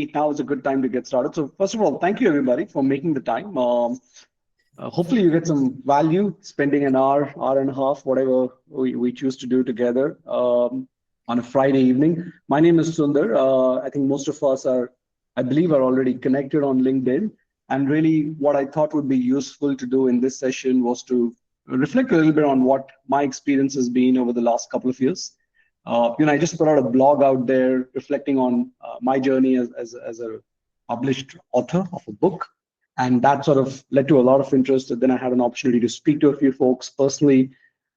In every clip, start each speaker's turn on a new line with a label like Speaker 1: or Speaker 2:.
Speaker 1: maybe now is a good time to get started. So first of all, thank you everybody for making the time. Hopefully you get some value spending an hour, hour and a half, whatever we choose to do together on a Friday evening. My name is Sundar. I think most of us I believe, are already connected on LinkedIn. And really what I thought would be useful to do in this session was to reflect a little bit on what my experience has been over the last couple of years. I just put out a blog out there reflecting on my journey as a published author of a book. And that sort of led to a lot of interest. And then I had an opportunity to speak to a few folks personally.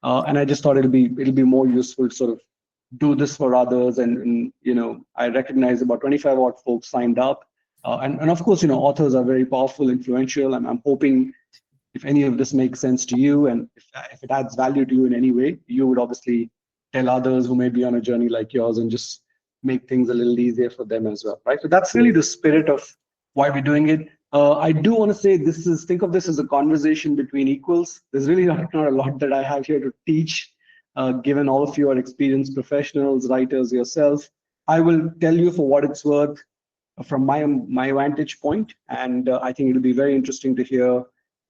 Speaker 1: And I just thought it'll be more useful to sort of do this for others. And I recognize about 25 odd folks signed up. And of course, authors are very powerful, influential. And I'm hoping if any of this makes sense to you and if it adds value to you in any way, you would obviously tell others who may be on a journey like yours and just make things a little easier for them as well, right? So that's really the spirit of why we're doing it. I do want to say think of this as a conversation between equals. There's really not a lot that I have here to teach, given all of you are experienced professionals, writers yourself. I will tell you for what it's worth from my vantage point, and I think it'll be very interesting to hear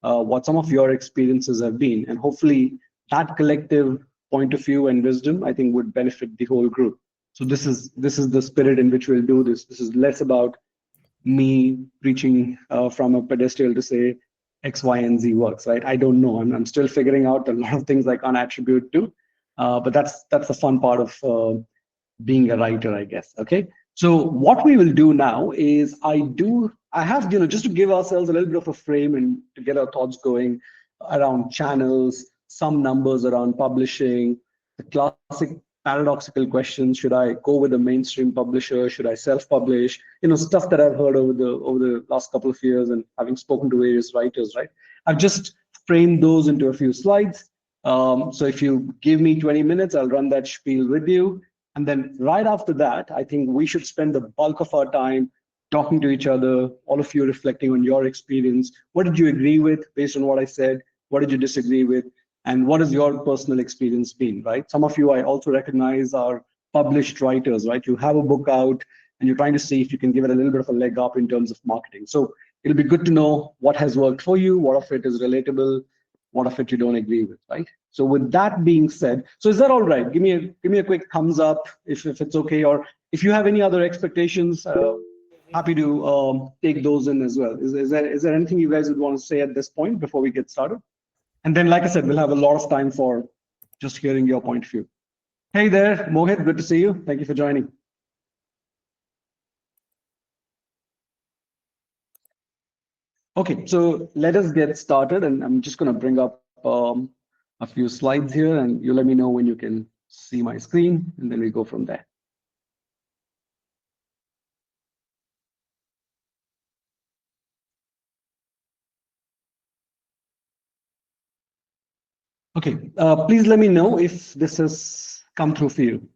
Speaker 1: what some of your experiences have been, and hopefully that collective point of view and wisdom, I think, would benefit the whole group. So this is the spirit in which we'll do this. This is less about me preaching from a pedestal to say X, Y, and Z works, right? I don't know. I'm still figuring out a lot of things I can't attribute to, but that's the fun part of being a writer, I guess. Okay. So what we will do now is I have, just to give ourselves a little bit of a frame and to get our thoughts going around channels, some numbers around publishing, the classic paradoxical questions: should I go with a mainstream publisher? Should I self-publish? Stuff that I've heard over the last couple of years and having spoken to various writers, right? I've just framed those into a few slides. So if you give me 20 minutes, I'll run that spiel with you. And then right after that, I think we should spend the bulk of our time talking to each other, all of you reflecting on your experience. What did you agree with based on what I said? What did you disagree with? And what has your personal experience been, right? Some of you I also recognize are published writers, right? You have a book out and you're trying to see if you can give it a little bit of a leg up in terms of marketing. So it'll be good to know what has worked for you, what of it is relatable, what of it you don't agree with, right? So with that being said, so is that all right? Give me a quick thumbs up if it's okay, or if you have any other expectations, happy to take those in as well. Is there anything you guys would want to say at this point before we get started? And then, like I said, we'll have a lot of time for just hearing your point of view. Hey there, Mohit, good to see you. Thank you for joining. Okay, so let us get started, and I'm just going to bring up a few slides here, and you let me know when you can see my screen, and then we go from there. Okay, please let me know if this has come through for you.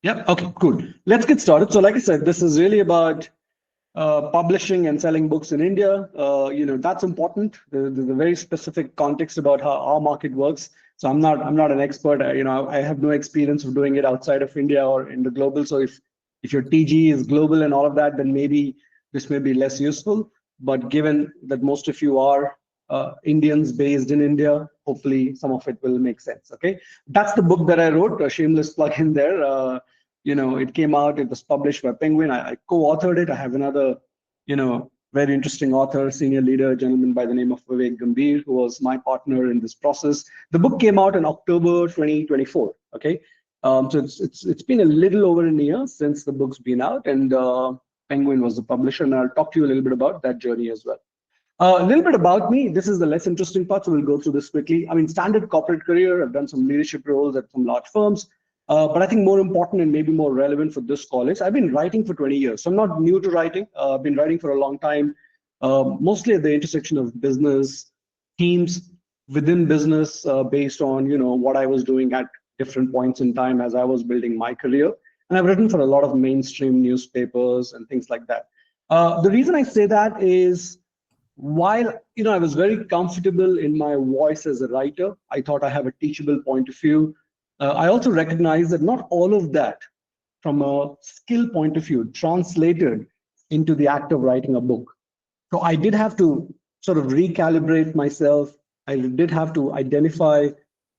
Speaker 1: Yep, okay, cool. Let's get started. So like I said, this is really about publishing and selling books in India. That's important. There's a very specific context about how our market works. So I'm not an expert. I have no experience of doing it outside of India or in the global. So if your TG is global and all of that, then maybe this may be less useful. But given that most of you are Indians based in India, hopefully some of it will make sense. Okay, that's the book that I wrote. A shameless plug in there. It came out. It was published by Penguin. I co-authored it. I have another, very interesting author, senior leader, a gentleman by the name of Vivek Gambhir, who was my partner in this process. The book came out in October 2024. Okay, so it's been a little over a year since the book's been out, and Penguin was the publisher, and I'll talk to you a little bit about that journey as well. A little bit about me. This is the less interesting part, so we'll go through this quickly. I mean, standard corporate career. I've done some leadership roles at some large firms. But I think more important and maybe more relevant for this call is I've been writing for 20 years. So I'm not new to writing. I've been writing for a long time, mostly at the intersection of business, teams within business, based on what I was doing at different points in time as I was building my career. And I've written for a lot of mainstream newspapers and things like that. The reason I say that is while I was very comfortable in my voice as a writer, I thought I have a teachable point of view. I also recognize that not all of that from a skill point of view translated into the act of writing a book. So I did have to sort of recalibrate myself. I did have to identify,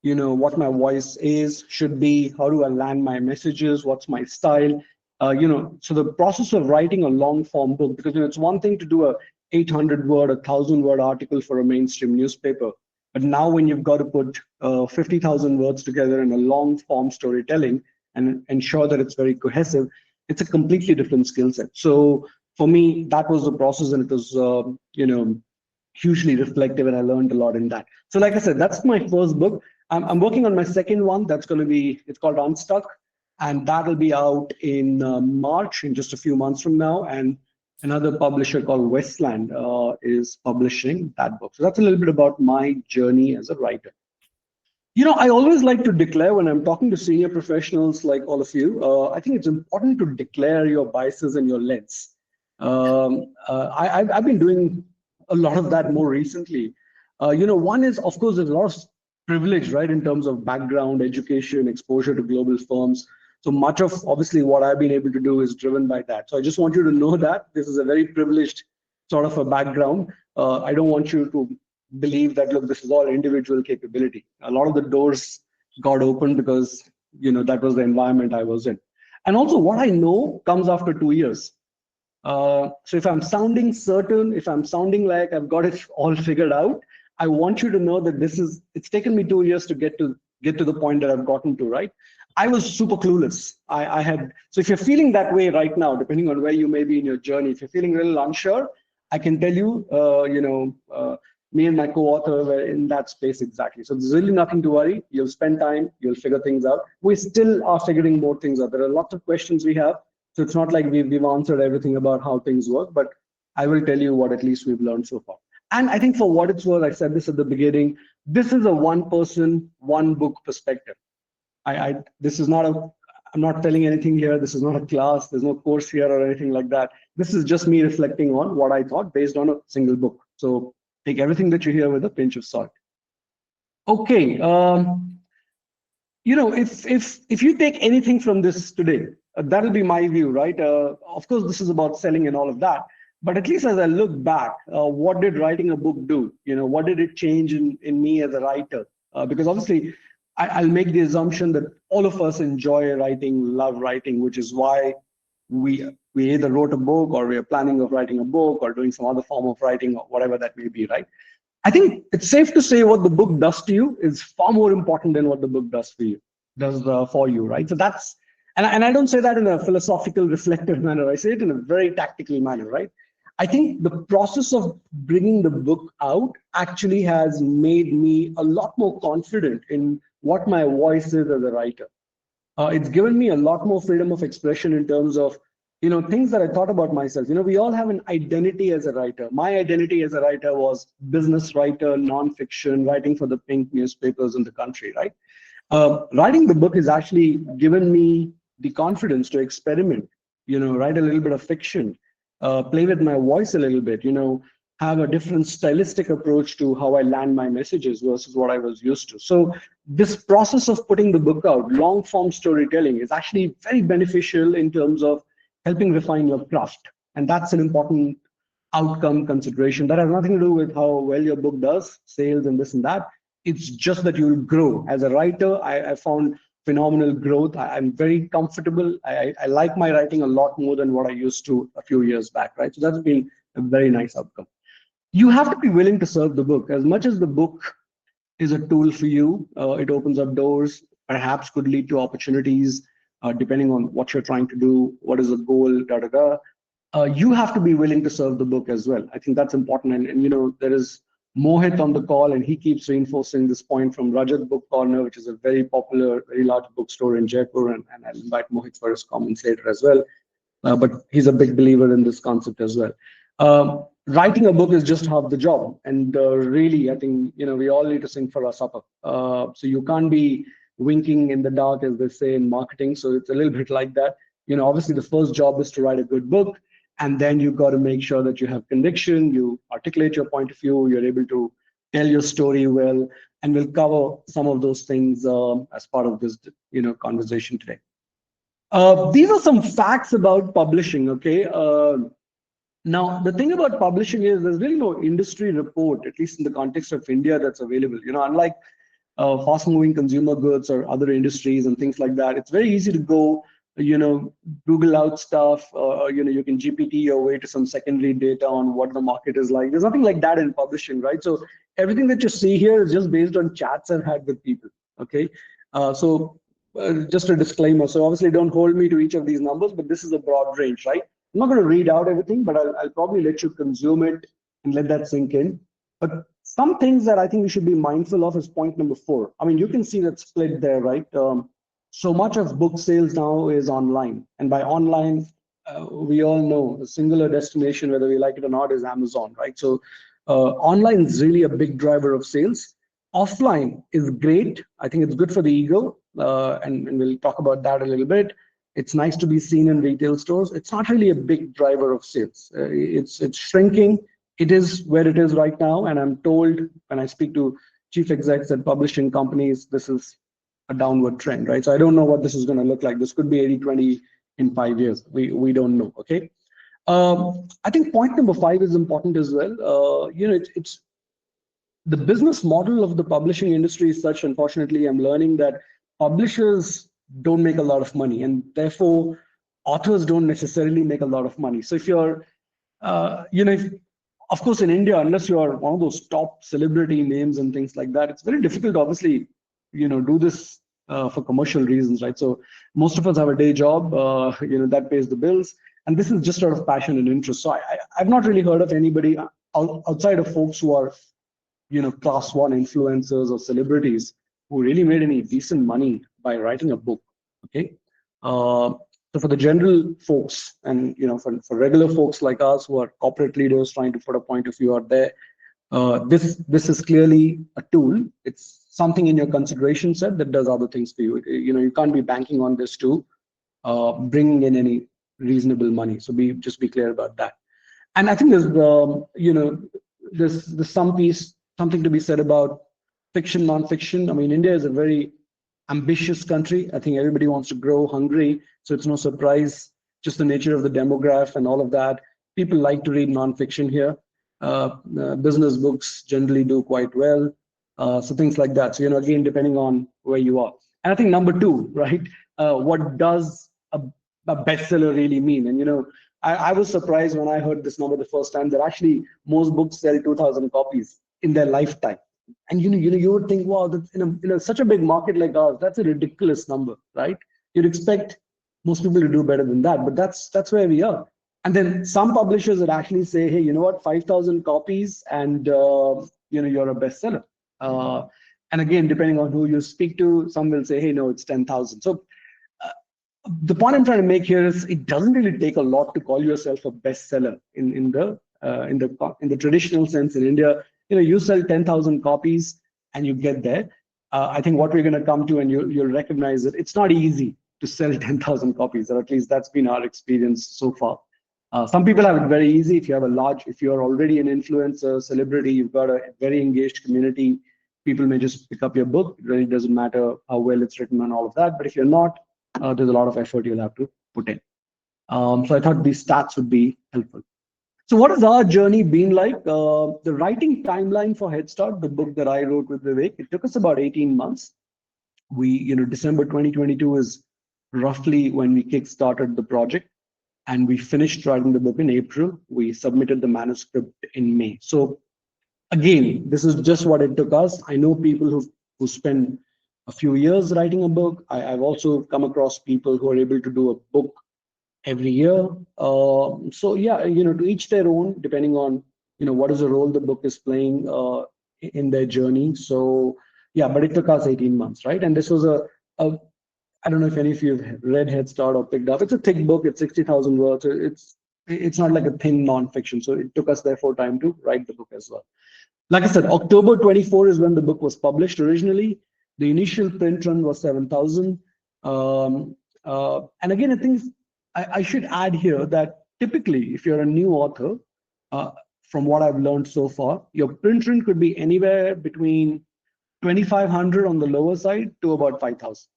Speaker 1: what my voice is, should be, how do I land my messages, what's my style. So the process of writing a long form book, because it's one thing to do a 800 word, 1,000 word article for a mainstream newspaper. But now when you've got to put 50,000 words together in a long form storytelling and ensure that it's very cohesive, it's a completely different skill set. So for me, that was the process, and it was, hugely reflective, and I learned a lot in that. So, like I said, that's my first book. I'm working on my second one. That's going to be, it's called Unstuck, and that'll be out in March, in just a few months from now. And another publisher called Westland is publishing that book. So that's a little bit about my journey as a writer. I always like to declare when I'm talking to senior professionals like all of you, I think it's important to declare your biases and your lens. I've been doing a lot of that more recently. One is, of course, there's a lot of privilege, right, in terms of background, education, exposure to global firms. So much of obviously what I've been able to do is driven by that. So I just want you to know that this is a very privileged sort of a background. I don't want you to believe that, look, this is all individual capability. A lot of the doors got opened because that was the environment I was in. And also what I know comes after 2 years. So if I'm sounding certain, if I'm sounding like I've got it all figured out, I want you to know that it's taken me 2 years to get to the point that I've gotten to, right? I was super clueless. So if you're feeling that way right now, depending on where you may be in your journey, if you're feeling a little unsure, I can tell you, me and my co-author were in that space exactly. So there's really nothing to worry. You'll spend time, you'll figure things out. We still are figuring more things out. There are lots of questions we have. So it's not like we've answered everything about how things work, but I will tell you what at least we've learned so far. And I think for what it's worth, I said this at the beginning, this is a one person, one book perspective. This is not I'm not telling anything here. This is not a class. There's no course here or anything like that. This is just me reflecting on what I thought based on a single book. So take everything that you hear with a pinch of salt. Okay. If you take anything from this today, that'll be my view, right? Of course, this is about selling and all of that. But at least as I look back, what did writing a book do? What did it change in me as a writer? Because obviously, I'll make the assumption that all of us enjoy writing, love writing, which is why we either wrote a book or we are planning of writing a book or doing some other form of writing or whatever that may be, right? I think it's safe to say what the book does to you is far more important than what the book does for you, right? So that's, and I don't say that in a philosophical, reflective manner. I say it in a very tactical manner, right? I think the process of bringing the book out actually has made me a lot more confident in what my voice is as a writer. It's given me a lot more freedom of expression in terms of, things that I thought about myself. We all have an identity as a writer. My identity as a writer was business writer, nonfiction, writing for the pink newspapers in the country, right? Writing the book has actually given me the confidence to experiment, write a little bit of fiction, play with my voice a little bit, have a different stylistic approach to how I land my messages versus what I was used to. So this process of putting the book out, long form storytelling, is actually very beneficial in terms of helping refine your craft. And that's an important outcome consideration. That has nothing to do with how well your book does, sales and this and that. It's just that you'll grow. As a writer, I found phenomenal growth. I'm very comfortable. I like my writing a lot more than what I used to a few years back, right? So that's been a very nice outcome. You have to be willing to serve the book. As much as the book is a tool for you, it opens up doors, perhaps could lead to opportunities, depending on what you're trying to do, what is the goal, da da da. You have to be willing to serve the book as well. I think that's important. And there is Mohit on the call, and he keeps reinforcing this point from Rajat Book Corner, which is a very popular, very large bookstore in Jaipur. And I'll invite Mohit for his comments later as well. But he's a big believer in this concept as well. Writing a book is just half the job. And really, I think, we all need to sing for our supper. So you can't be winking in the dark, as they say in marketing. So it's a little bit like that. Obviously, the first job is to write a good book. And then you've got to make sure that you have conviction, you articulate your point of view, you're able to tell your story well, and we'll cover some of those things as part of this, conversation today. These are some facts about publishing, okay? Now, the thing about publishing is there's really no industry report, at least in the context of India, that's available. Unlike fast-moving consumer goods or other industries and things like that, it's very easy to go, Google out stuff. You can GPT your way to some secondary data on what the market is like. There's nothing like that in publishing, right? So everything that you see here is just based on chats I've had with people. Okay, just a disclaimer. So obviously, don't hold me to each of these numbers, but this is a broad range, right? I'm not going to read out everything, but I'll probably let you consume it and let that sink in. But some things that I think we should be mindful of is point number 4. I mean, you can see that split there, right? So much of book sales now is online. And by online, we all know a singular destination, whether we like it or not, is Amazon, right? So online is really a big driver of sales. Offline is great. I think it's good for the ego, and we'll talk about that a little bit. It's nice to be seen in retail stores. It's not really a big driver of sales. It's shrinking. It is where it is right now, and I'm told when I speak to chief execs at publishing companies, this is a downward trend, right? So I don't know what this is going to look like. This could be 80-20 in 5 years. We don't know. Okay. I think point number 5 is important as well. It's the business model of the publishing industry is such, unfortunately, I'm learning that publishers don't make a lot of money, and therefore authors don't necessarily make a lot of money. So if you're, of course, in India, unless you are one of those top celebrity names and things like that, it's very difficult, obviously, do this for commercial reasons, right? So most of us have a day job, that pays the bills, and this is just out of passion and interest. So I've not really heard of anybody outside of folks who are class 1 influencers or celebrities who really made any decent money by writing a book. Okay. So for the general folks and for regular folks like us who are corporate leaders trying to put a point of view out there, this is clearly a tool. It's something in your consideration set that does other things for you. You can't be banking on this to bring in any reasonable money. So just be clear about that. And I think there's something to be said about fiction, non-fiction. I mean, India is a very ambitious country. I think everybody wants to grow hungry, so it's no surprise, just the nature of the demographic and all of that. People like to read non-fiction here. Business books generally do quite well. So things like that. So, again, depending on where you are. And I think number 2, right? What does a bestseller really mean? And, I was surprised when I heard this number the first time that actually most books sell 2,000 copies in their lifetime. And you would think, wow, that's in such a big market like ours, that's a ridiculous number, right? You'd expect most people to do better than that, but that's where we are. And then some publishers would actually say, hey, you know what, 5,000 copies, and you're a bestseller. And again, depending on who you speak to, some will say, hey, no, it's 10,000. So the point I'm trying to make here is it doesn't really take a lot to call yourself a bestseller in the traditional sense in India. You sell 10,000 copies and you get there. I think what we're going to come to, and you'll recognize it, it's not easy to sell 10,000 copies, or at least that's been our experience so far. Some people have it very easy. If you're already an influencer, celebrity, you've got a very engaged community, people may just pick up your book. It really doesn't matter how well it's written and all of that. But if you're not, there's a lot of effort you'll have to put in. So I thought these stats would be helpful. So what has our journey been like? The writing timeline for Head Start, the book that I wrote with Vivek, it took us about 18 months. December 2022 is roughly when we kickstarted the project, and we finished writing the book in April. We submitted the manuscript in May. So again, this is just what it took us. I know people who spend a few years writing a book. I've also come across people who are able to do a book every year. So yeah, to each their own, depending on what is the role the book is playing in their journey. So yeah, but it took us 18 months, right? And this was a I don't know if any of you have read Head Start or picked up. It's a thick book. It's 60,000 words. It's not like a thin nonfiction. So it took us therefore time to write the book as well. Like I said, October 24 is when the book was published originally. The initial print run was 7,000. And again, I think I should add here that typically, if you're a new author, from what I've learned so far, your print run could be anywhere between 2,500 on the lower side to about 5,000.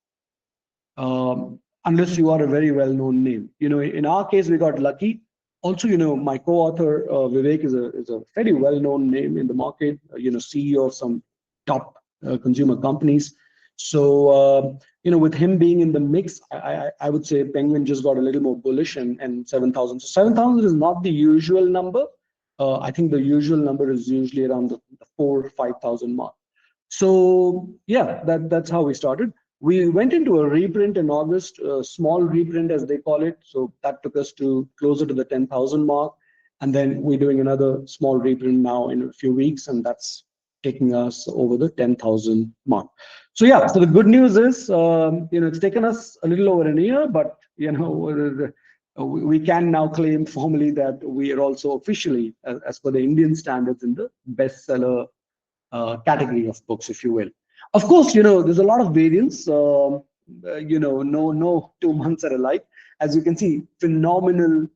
Speaker 1: unless you are a very well-known name. In our case, we got lucky. Also, my co-author Vivek is a very well-known name in the market. CEO of some top consumer companies. So, with him being in the mix, I would say Penguin just got a little more bullish and 7,000. So 7,000 is not the usual number. I think the usual number is usually around the 4,000-5,000 mark. So yeah, that's how we started. We went into a reprint in August, a small reprint as they call it. So that took us to closer to the 10,000 mark. And then we're doing another small reprint now in a few weeks, and that's taking us over the 10,000 mark. So yeah, so the good news is, it's taken us a little over a year, but we can now claim formally that we are also officially, as per the Indian standards, in the bestseller category of books, if you will. Of course, there's a lot of variance. No 2 months are alike. As you can see, phenomenal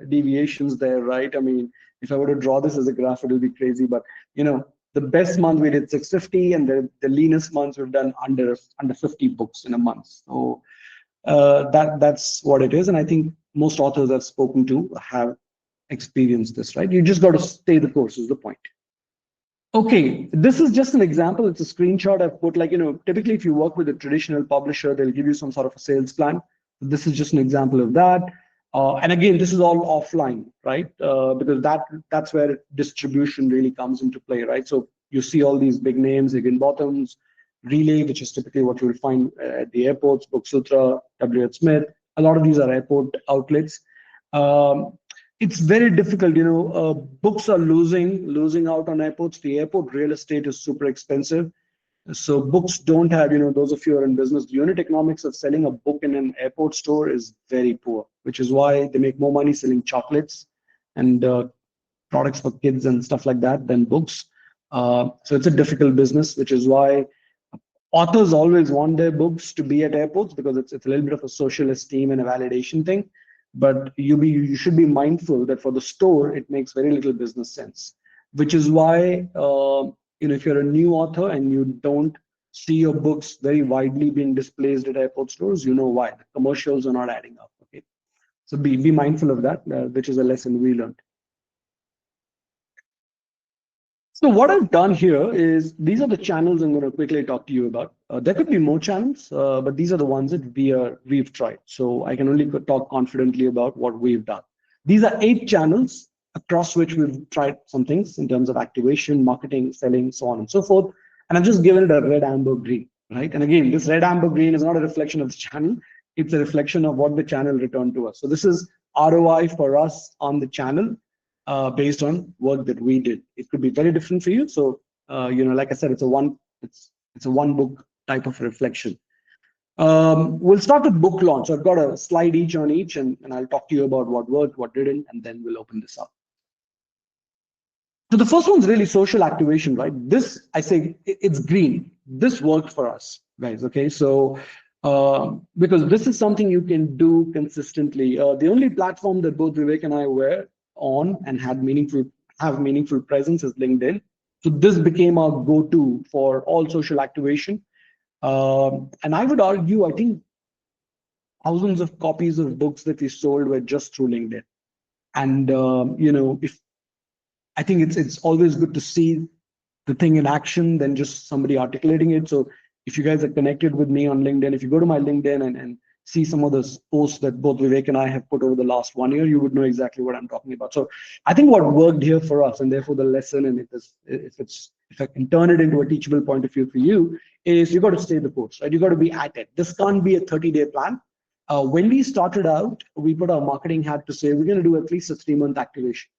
Speaker 1: deviations there, right? I mean, if I were to draw this as a graph, it would be crazy. But the best month we did 650, and the leanest months we've done under 50 books in a month. So that's what it is. And I think most authors I've spoken to have experienced this, right? You just got to stay the course is the point. Okay, this is just an example. It's a screenshot I've put. Typically, if you work with a traditional publisher, they'll give you some sort of a sales plan. This is just an example of that. And again, this is all offline, right? Because that's where distribution really comes into play, right? So you see all these big names, Higginbotham's, Relay, which is typically what you'll find at the airports, Booksutra, W.H. Smith. A lot of these are airport outlets. It's very difficult, books are losing out on airports. The airport real estate is super expensive. So books don't have, those of you who are in business, the unit economics of selling a book in an airport store is very poor, which is why they make more money selling chocolates and products for kids and stuff like that than books. So it's a difficult business, which is why authors always want their books to be at airports, because it's a little bit of a social esteem and a validation thing. But you should be mindful that for the store, it makes very little business sense, which is why, if you're a new author and you don't see your books very widely being displayed at airport stores, you know why. The commercials are not adding up. Okay, so be mindful of that, which is a lesson we learned. So what I've done here is, these are the channels I'm going to quickly talk to you about. There could be more channels, but these are the ones that we've tried. So I can only talk confidently about what we've done. These are 8 channels across which we've tried some things in terms of activation, marketing, selling, so on and so forth. And I've just given it a red, amber, green, right? And again, this red, amber, green is not a reflection of the channel. It's a reflection of what the channel returned to us. So this is ROI for us on the channel. Based on work that we did. It could be very different for you. So, like I said, it's a one book type of reflection. We'll start with book launch. I've got a slide each on each, and I'll talk to you about what worked, what didn't, and then we'll open this up. So the first one's really social activation, right? This, I say, it's green. This worked for us, guys. Okay, so because this is something you can do consistently. The only platform that both Vivek and I were on and have meaningful presence is LinkedIn. So this became our go-to for all social activation. And I would argue, I think thousands of copies of books that we sold were just through LinkedIn. And if I think it's always good to see the thing in action than just somebody articulating it. So if you guys are connected with me on LinkedIn, if you go to my LinkedIn and see some of the posts that both Vivek and I have put over the last 1 year, you would know exactly what I'm talking about. So I think what worked here for us, and therefore the lesson, and if I can turn it into a teachable point of view for you, is you got to stay the course, right? You got to be at it. This can't be a 30-day plan. When we started out, we put our marketing hat to say we're going to do at least a 3-month activation.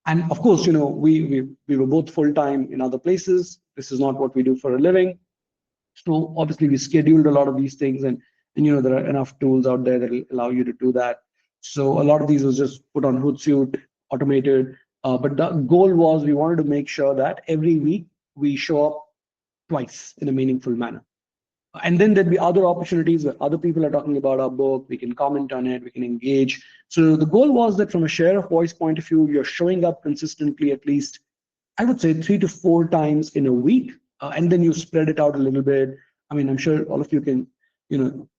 Speaker 1: And of course, we were both full-time in other places. This is not what we do for a living. So obviously we scheduled a lot of these things, and there are enough tools out there that will allow you to do that. So a lot of these was just put on Hootsuite, automated. But the goal was we wanted to make sure that every week we show up twice in a meaningful manner. And then there'd be other opportunities where other people are talking about our book. We can comment on it, we can engage. So the goal was that from a share of voice point of view, you're showing up consistently at least, I would say 3 to 4 times in a week. And then you spread it out a little bit. I mean, I'm sure all of you can,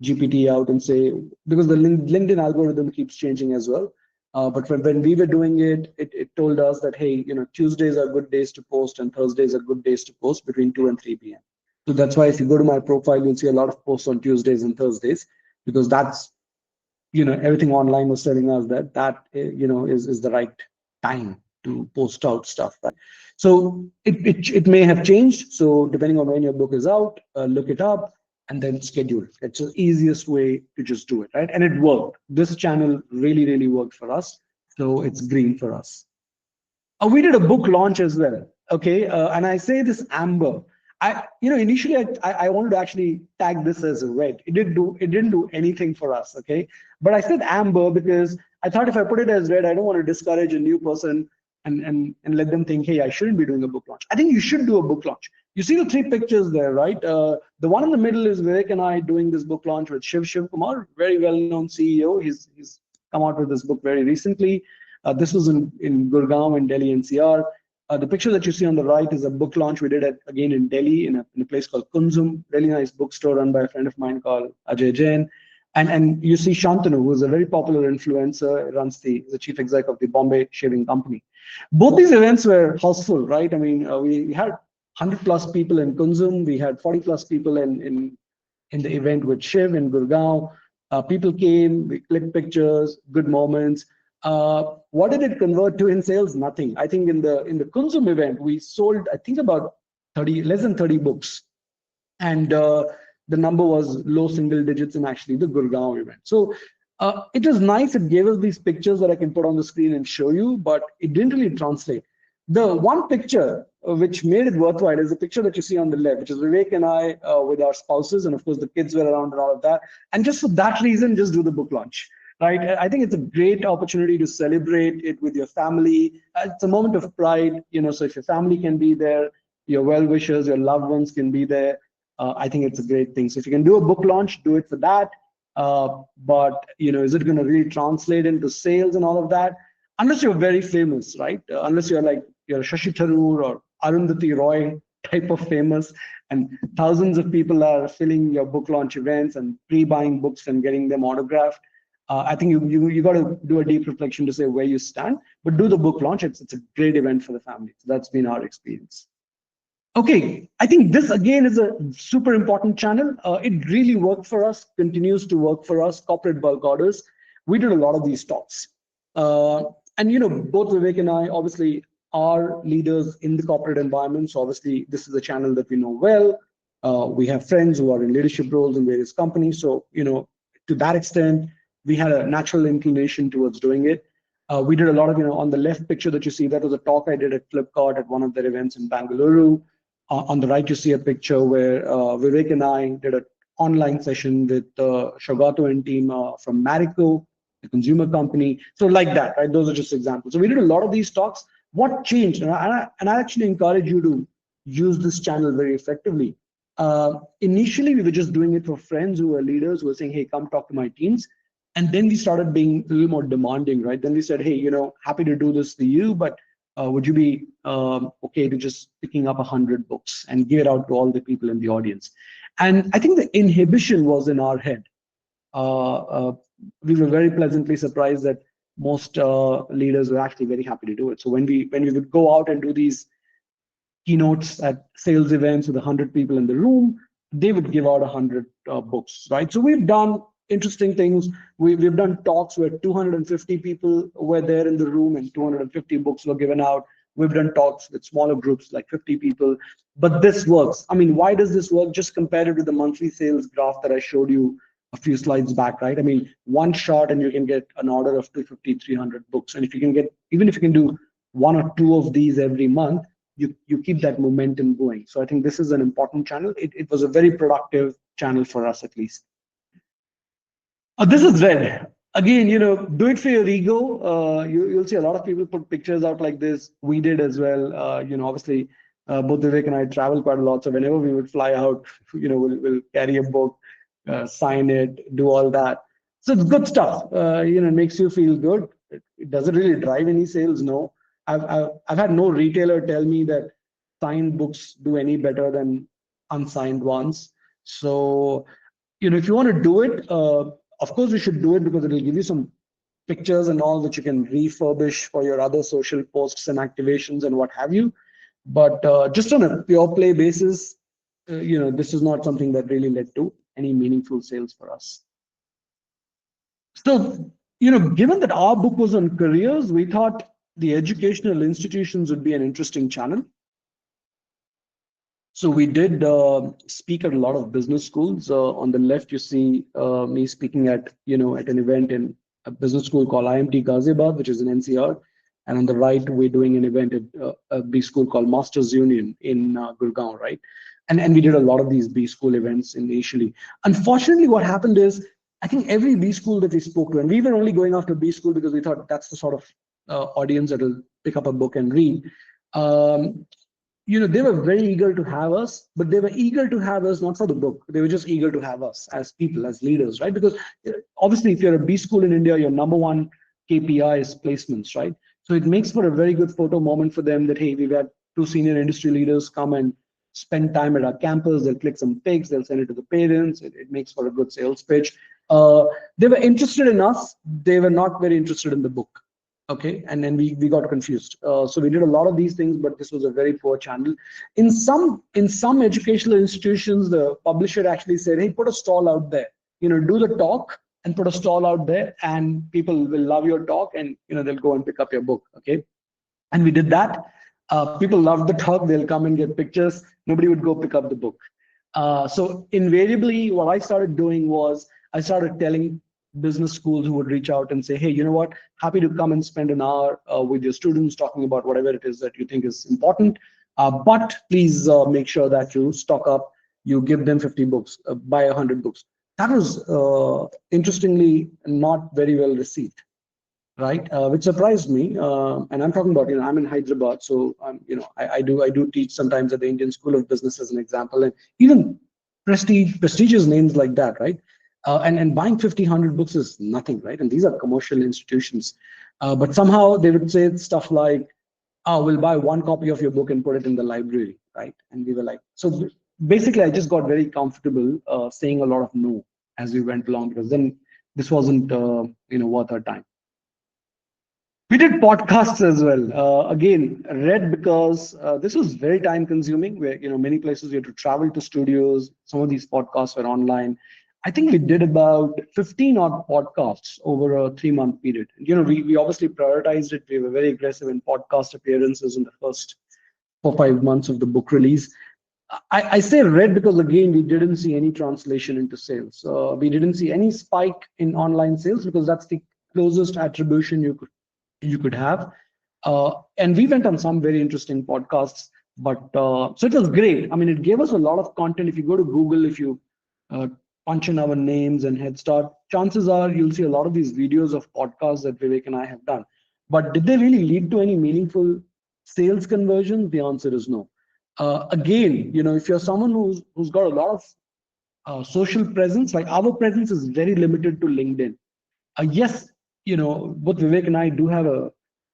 Speaker 1: GPT out and say, because the LinkedIn algorithm keeps changing as well. But when we were doing it told us that, hey, Tuesdays are good days to post and Thursdays are good days to post between 2 and 3 p.m. So that's why if you go to my profile, you'll see a lot of posts on Tuesdays and Thursdays, because that's, everything online was telling us that is the right time to post out stuff, right? So it may have changed. So depending on when your book is out, look it up and then schedule. It's the easiest way to just do it, right? And it worked. This channel really, really worked for us. So it's green for us. We did a book launch as well. Okay, and I say this amber. Initially I wanted to actually tag this as red. It didn't do anything for us. Okay, but I said amber because I thought if I put it as red, I don't want to discourage a new person and let them think, hey, I shouldn't be doing a book launch. I think you should do a book launch. You see the three pictures there, right? The one in the middle is Vivek and I doing this book launch with Shiv Kumar, very well-known CEO. He's come out with this book very recently. This was in Gurgaon in Delhi NCR. The picture that you see on the right is a book launch we did again in Delhi in a place called Kunzum, really nice bookstore run by a friend of mine called Ajay Jain. And you see Shantanu, who is a very popular influencer, runs the chief exec of the Bombay Shaving Company. Both these events were houseful, right? I mean, we had 100 plus people in Kunzum, we had 40 plus people in the event with Shiv in Gurgaon. People came, we clicked pictures, good moments. What did it convert to in sales? Nothing. I think in the Kunzum event, we sold, I think, about 30, less than 30 books. And the number was low single digits in actually the Gurgaon event. So it was nice. It gave us these pictures that I can put on the screen and show you, but it didn't really translate. The one picture which made it worthwhile is the picture that you see on the left, which is Vivek and I with our spouses, and of course the kids were around and all of that. And just for that reason, just do the book launch, right? I think it's a great opportunity to celebrate it with your family. It's a moment of pride, so if your family can be there, your well-wishers, your loved ones can be there. I think it's a great thing. So if you can do a book launch, do it for that. But is it going to really translate into sales and all of that? Unless you're very famous, right? Unless you're Shashi Tharoor or Arundhati Roy type of famous, and thousands of people are filling your book launch events and pre-buying books and getting them autographed. I think you got to do a deep reflection to say where you stand, but do the book launch. It's a great event for the family. So that's been our experience. Okay, I think this again is a super important channel. It really worked for us, continues to work for us. Corporate bulk orders. We did a lot of these talks, and both Vivek and I obviously are leaders in the corporate environment. So obviously this is a channel that we know well. We have friends who are in leadership roles in various companies. So to that extent, we had a natural inclination towards doing it. We did a lot of, on the left picture that you see, that was a talk I did at Flipkart at one of their events in Bangalore. On the right, you see a picture where Vivek and I did an online session with Shogato and team from Marico, the consumer company. So like that, right? Those are just examples. So we did a lot of these talks. What changed? And I actually encourage you to use this channel very effectively. Initially, we were just doing it for friends who were leaders who were saying, hey, come talk to my teams. And then we started being a little more demanding, right? Then we said, hey, happy to do this for you, but would you be okay to just picking up 100 books and give it out to all the people in the audience? And I think the inhibition was in our head. We were very pleasantly surprised that most leaders were actually very happy to do it. So when we would go out and do these keynotes at sales events with 100 people in the room, they would give out 100 books, right? So we've done interesting things. We've done talks where 250 people were there in the room and 250 books were given out. We've done talks with smaller groups like 50 people, but this works. I mean, why does this work? Just compare it with the monthly sales graph that I showed you a few slides back, right? I mean, one shot and you can get an order of 250, 300 books. And if you can get, even if you can do one or two of these every month, you keep that momentum going. So I think this is an important channel. It was a very productive channel for us, at least. This is red. Again, do it for your ego. You'll see a lot of people put pictures out like this. We did as well. Obviously, both Vivek and I travel quite a lot. So whenever we would fly out, we'll carry a book, sign it, do all that. So it's good stuff. It makes you feel good. It doesn't really drive any sales. No, I've had no retailer tell me that signed books do any better than unsigned ones. So if you want to do it, of course you should do it because it'll give you some pictures and all which you can refurbish for your other social posts and activations and what have you. But just on a pure play basis, this is not something that really led to any meaningful sales for us. So, given that our book was on careers, we thought the educational institutions would be an interesting channel. So we did speak at a lot of business schools. On the left, you see me speaking at an event in a business school called IMT Ghaziabad, which is in NCR. And on the right, we're doing an event at a B school called Masters Union in Gurgaon, right? And we did a lot of these B school events initially. Unfortunately, what happened is, I think every B school that we spoke to, and we were only going after B school because we thought that's the sort of audience that will pick up a book and read. Um, they were very eager to have us, but they were eager to have us not for the book. They were just eager to have us as people, as leaders, right? Because obviously, if you're a B school in India, your number one KPI is placements, right? So it makes for a very good photo moment for them that, hey, we've had two senior industry leaders come and spend time at our campus. They'll click some pics, they'll send it to the parents. It makes for a good sales pitch. They were interested in us. They were not very interested in the book. Okay, and then we got confused. So we did a lot of these things, but this was a very poor channel. In some educational institutions, the publisher actually said, hey, put a stall out there, do the talk and put a stall out there, and people will love your talk, and they'll go and pick up your book. Okay, and we did that. People loved the talk. They'll come and get pictures. Nobody would go pick up the book. So invariably, what I started doing was I started telling business schools who would reach out and say, hey, you know what? Happy to come and spend an hour with your students talking about whatever it is that you think is important. But please make sure that you stock up, you give them 50 books, buy 100 books. That was interestingly not very well received, right? Which surprised me. And I'm talking about, I'm in Hyderabad, so I do teach sometimes at the Indian School of Business as an example, and even prestigious names like that, right? And buying 50, 100 books is nothing, right? And these are commercial institutions. But somehow they would say stuff like, oh, we'll buy one copy of your book and put it in the library, right? And we were like, so basically, I just got very comfortable saying a lot of no as we went along, because then this wasn't, worth our time. We did podcasts as well. Again, read because this was very time consuming. Where many places you had to travel to studios. Some of these podcasts were online. I think we did about 15 odd podcasts over a 3-month period. We obviously prioritized it. We were very aggressive in podcast appearances in the first 4-5 months of the book release. I say read because again we didn't see any translation into sales. We didn't see any spike in online sales because that's the closest attribution you could have. And we went on some very interesting podcasts, but so it was great. I mean, it gave us a lot of content. If you go to Google, if you uh, punch in our names and Head Start, chances are you'll see a lot of these videos of podcasts that Vivek and I have done. But did they really lead to any meaningful sales conversion? The answer is no. Again, if you're someone who's got a lot of social presence, like our presence is very limited to LinkedIn. Yes, both Vivek and I do have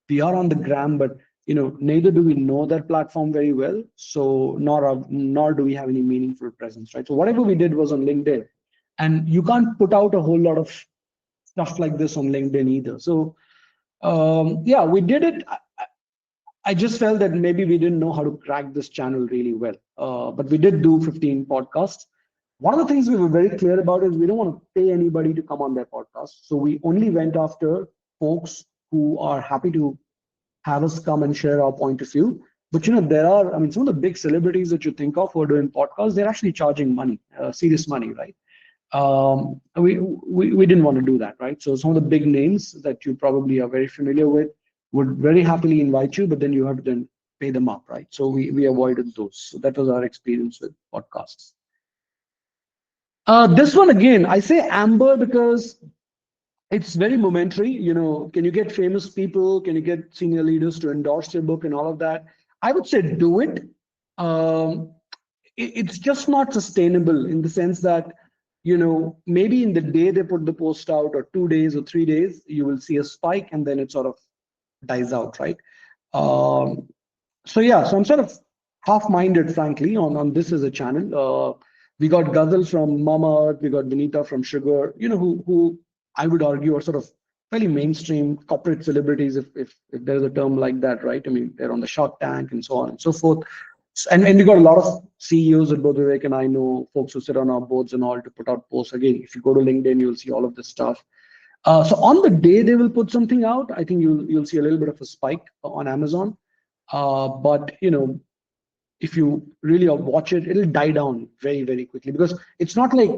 Speaker 1: we are on the gram, but neither do we know that platform very well. So nor do we have any meaningful presence, right? So whatever we did was on LinkedIn, and you can't put out a whole lot of stuff like this on LinkedIn either. So yeah, we did it. I just felt that maybe we didn't know how to crack this channel really well. But we did do 15 podcasts. One of the things we were very clear about is we don't want to pay anybody to come on their podcast. So we only went after folks who are happy to have us come and share our point of view. But I mean, some of the big celebrities that you think of who are doing podcasts, they're actually charging money, serious money, right? We didn't want to do that, right? So some of the big names that you probably are very familiar with would very happily invite you, but then you have to then pay them up, right? So we avoided those. So that was our experience with podcasts. This one again, I say amber because it's very momentary. Can you get famous people? Can you get senior leaders to endorse your book and all of that? I would say do it. Um, it's just not sustainable in the sense that maybe in the day they put the post out, or 2 days or 3 days, you will see a spike and then it sort of dies out, right? So yeah, so I'm sort of half-minded, frankly, on this as a channel. We got Ghazal from Mama Earth, we got Vinita from Sugar, who I would argue are sort of fairly mainstream corporate celebrities, if there's a term like that, right? I mean, they're on the Shark Tank and so on and so forth. And we got a lot of CEOs that both Vivek and I know, folks who sit on our boards and all to put out posts. Again, if you go to LinkedIn, you'll see all of this stuff. So on the day they will put something out, I think you'll see a little bit of a spike on Amazon. But if you really watch it, it'll die down very, very quickly because it's not like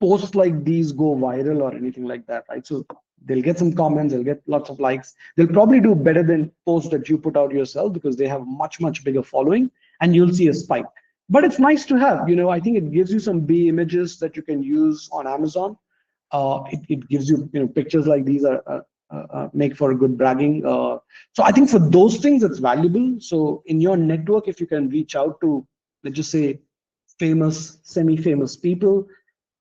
Speaker 1: posts like these go viral or anything like that, right? So they'll get some comments, they'll get lots of likes. They'll probably do better than posts that you put out yourself because they have much, much bigger following, and you'll see a spike. But it's nice to have, I think it gives you some B images that you can use on Amazon. It gives you, pictures like these are make for a good bragging. So I think for those things, it's valuable. So in your network, if you can reach out to, let's just say, famous, semi-famous people,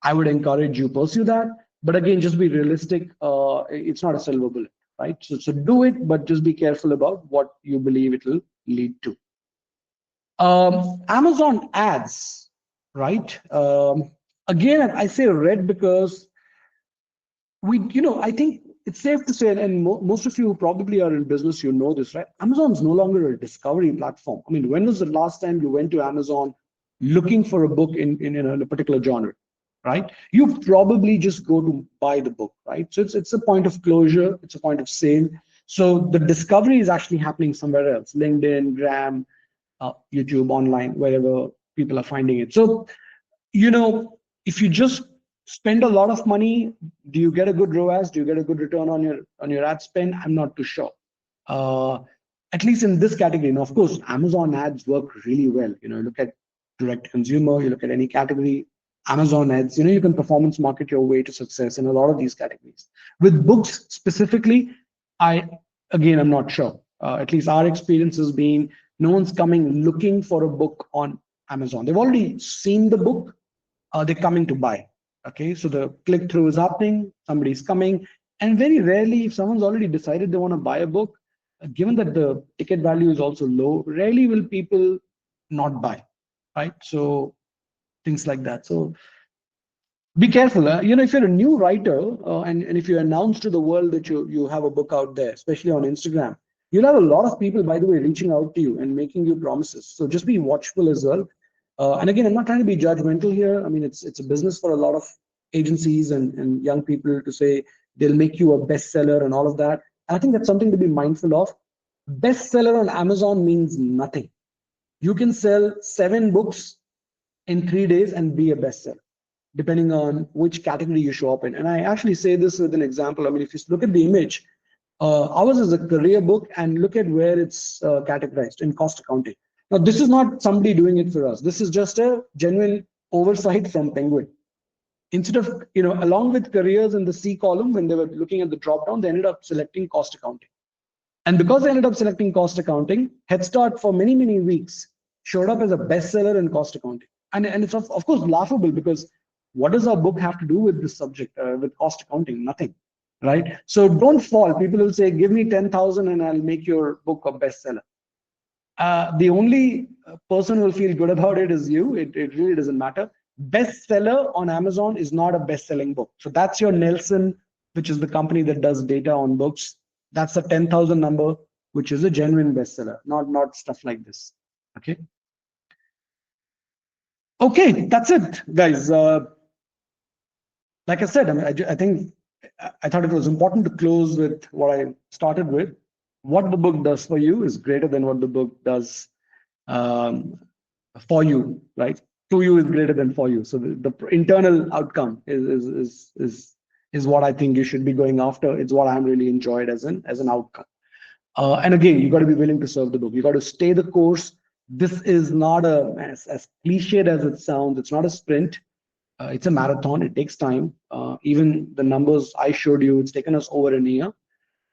Speaker 1: I would encourage you pursue that. But again, just be realistic. It's not a silver bullet, right? So do it, but just be careful about what you believe it will lead to. Amazon ads, right? Again, I say red because I think it's safe to say, and most of you who probably are in business, this, right? Amazon's no longer a discovery platform. I mean, when was the last time you went to Amazon looking for a book in a particular genre, right? You probably just go to buy the book, right? So it's a point of closure, it's a point of sale. So the discovery is actually happening somewhere else, LinkedIn, Gram, YouTube, online, wherever people are finding it. So if you just spend a lot of money, do you get a good ROAS? Do you get a good return on your ad spend? I'm not too sure. Uh, at least in this category. Now, of course, Amazon ads work really well. Look at direct consumer, you look at any category, Amazon ads, you can performance market your way to success in a lot of these categories. With books specifically, I'm not sure. At least our experience has been no one's coming looking for a book on Amazon. They've already seen the book, they're coming to buy. Okay, so the click through is happening, somebody's coming, and very rarely, if someone's already decided they want to buy a book, given that the ticket value is also low, rarely will people not buy, right? So things like that. So be careful. If you're a new writer and if you announce to the world that you have a book out there, especially on Instagram, you'll have a lot of people, by the way, reaching out to you and making you promises. So just be watchful as well. And again, I'm not trying to be judgmental here. I mean, it's a business for a lot of agencies and young people to say they'll make you a bestseller and all of that. And I think that's something to be mindful of. Bestseller on Amazon means nothing. You can sell 7 books in 3 days and be a bestseller, depending on which category you show up in. And I actually say this with an example. I mean, if you look at the image, ours is a career book, and look at where it's categorized in cost accounting. Now, this is not somebody doing it for us. This is just a genuine oversight from Penguin. Instead of, along with careers in the C column, when they were looking at the drop down, they ended up selecting cost accounting. And because they ended up selecting cost accounting, Head Start for many, many weeks showed up as a bestseller in cost accounting. And it's of course laughable because what does our book have to do with this subject, with cost accounting? Nothing, right? So don't fall. People will say, give me 10,000 and I'll make your book a bestseller. The only person who will feel good about it is you. It really doesn't matter. Bestseller on Amazon is not a best-selling book. So that's your Nelson, which is the company that does data on books. That's a 10,000 number, which is a genuine bestseller, not stuff like this. Okay. Okay, that's it, guys. Like I said, I mean, I think I thought it was important to close with what I started with. What the book does for you is greater than what the book does um, for you, right? To you is greater than for you. So the internal outcome is what I think you should be going after. It's what I'm really enjoyed as an outcome. And again, you got to be willing to serve the book. You got to stay the course. This is not as cliched as it sounds. It's not a sprint. It's a marathon. It takes time. Even the numbers I showed you, it's taken us over a year.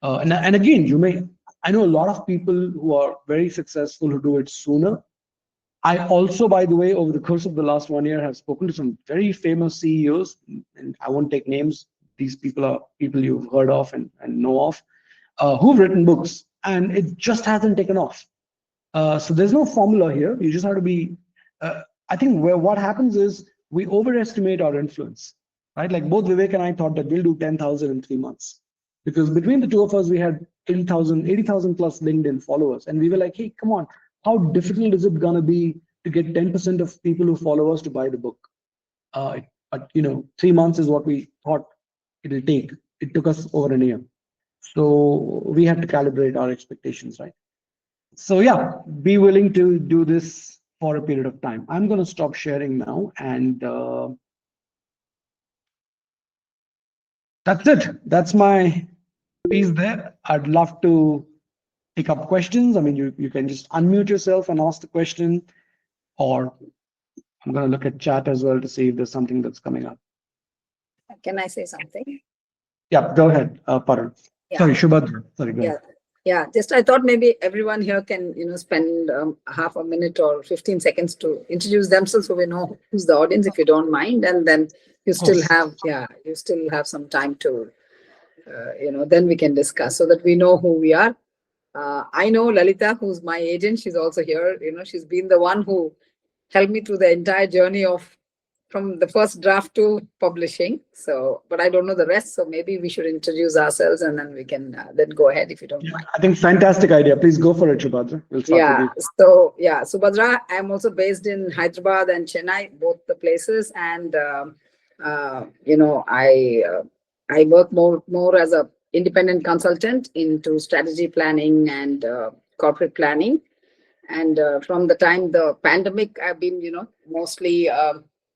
Speaker 1: And again, I know a lot of people who are very successful who do it sooner. I also, by the way, over the course of the last 1 year, have spoken to some very famous CEOs, and I won't take names. These people are people you've heard of and know of, who've written books, and it just hasn't taken off. So there's no formula here. You just have to be. I think what happens is we overestimate our influence, right? Like both Vivek and I thought that we'll do 10,000 in 3 months because between the two of us, we had 80,000 plus LinkedIn followers. And we were like, hey, come on, how difficult is it going to be to get 10% of people who follow us to buy the book? 3 months is what we thought it'll take. It took us over a year. So we had to calibrate our expectations, right? So yeah, be willing to do this for a period of time. I'm going to stop sharing now, and that's it. That's my piece there. I'd love to pick up questions. I mean, you can just unmute yourself and ask the question, or I'm going to look at chat as well to see if there's something that's coming up.
Speaker 2: Can I say something?
Speaker 1: Yeah, go ahead, Paran.
Speaker 2: Yeah.
Speaker 1: Sorry, Shubhadra. Sorry, go ahead.
Speaker 2: Yeah. Just I thought maybe everyone here can spend half a minute or 15 seconds to introduce themselves so we know who's the audience, if you don't mind, and then you still have some time to then we can discuss so that we know who we are. I know Lalita, who's my agent. She's also here. She's been the one who helped me through the entire journey of from the first draft to publishing. So, but I don't know the rest. So maybe we should introduce ourselves and then we can then go ahead if you don't mind.
Speaker 1: I think fantastic idea. Please go for it, Shubhadra. We'll start with you.
Speaker 2: So Subhadra, I'm also based in Hyderabad and Chennai, both the places, and I work more as a independent consultant into strategy planning and corporate planning. And from the time the pandemic, I've been mostly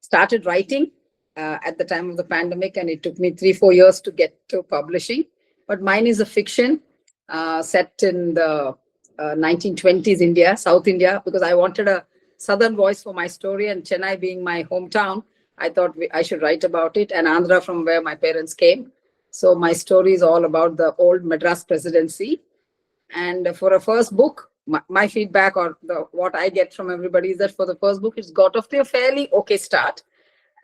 Speaker 2: started writing at the time of the pandemic, and it took me 3-4 years to get to publishing. But mine is a fiction set in the 1920s India, South India, because I wanted a southern voice for my story, and Chennai being my hometown, I thought I should write about it, and Andhra from where my parents came. So my story is all about the old Madras presidency. And for a first book, my feedback or what I get from everybody is that for the first book, it's got off to a fairly okay start.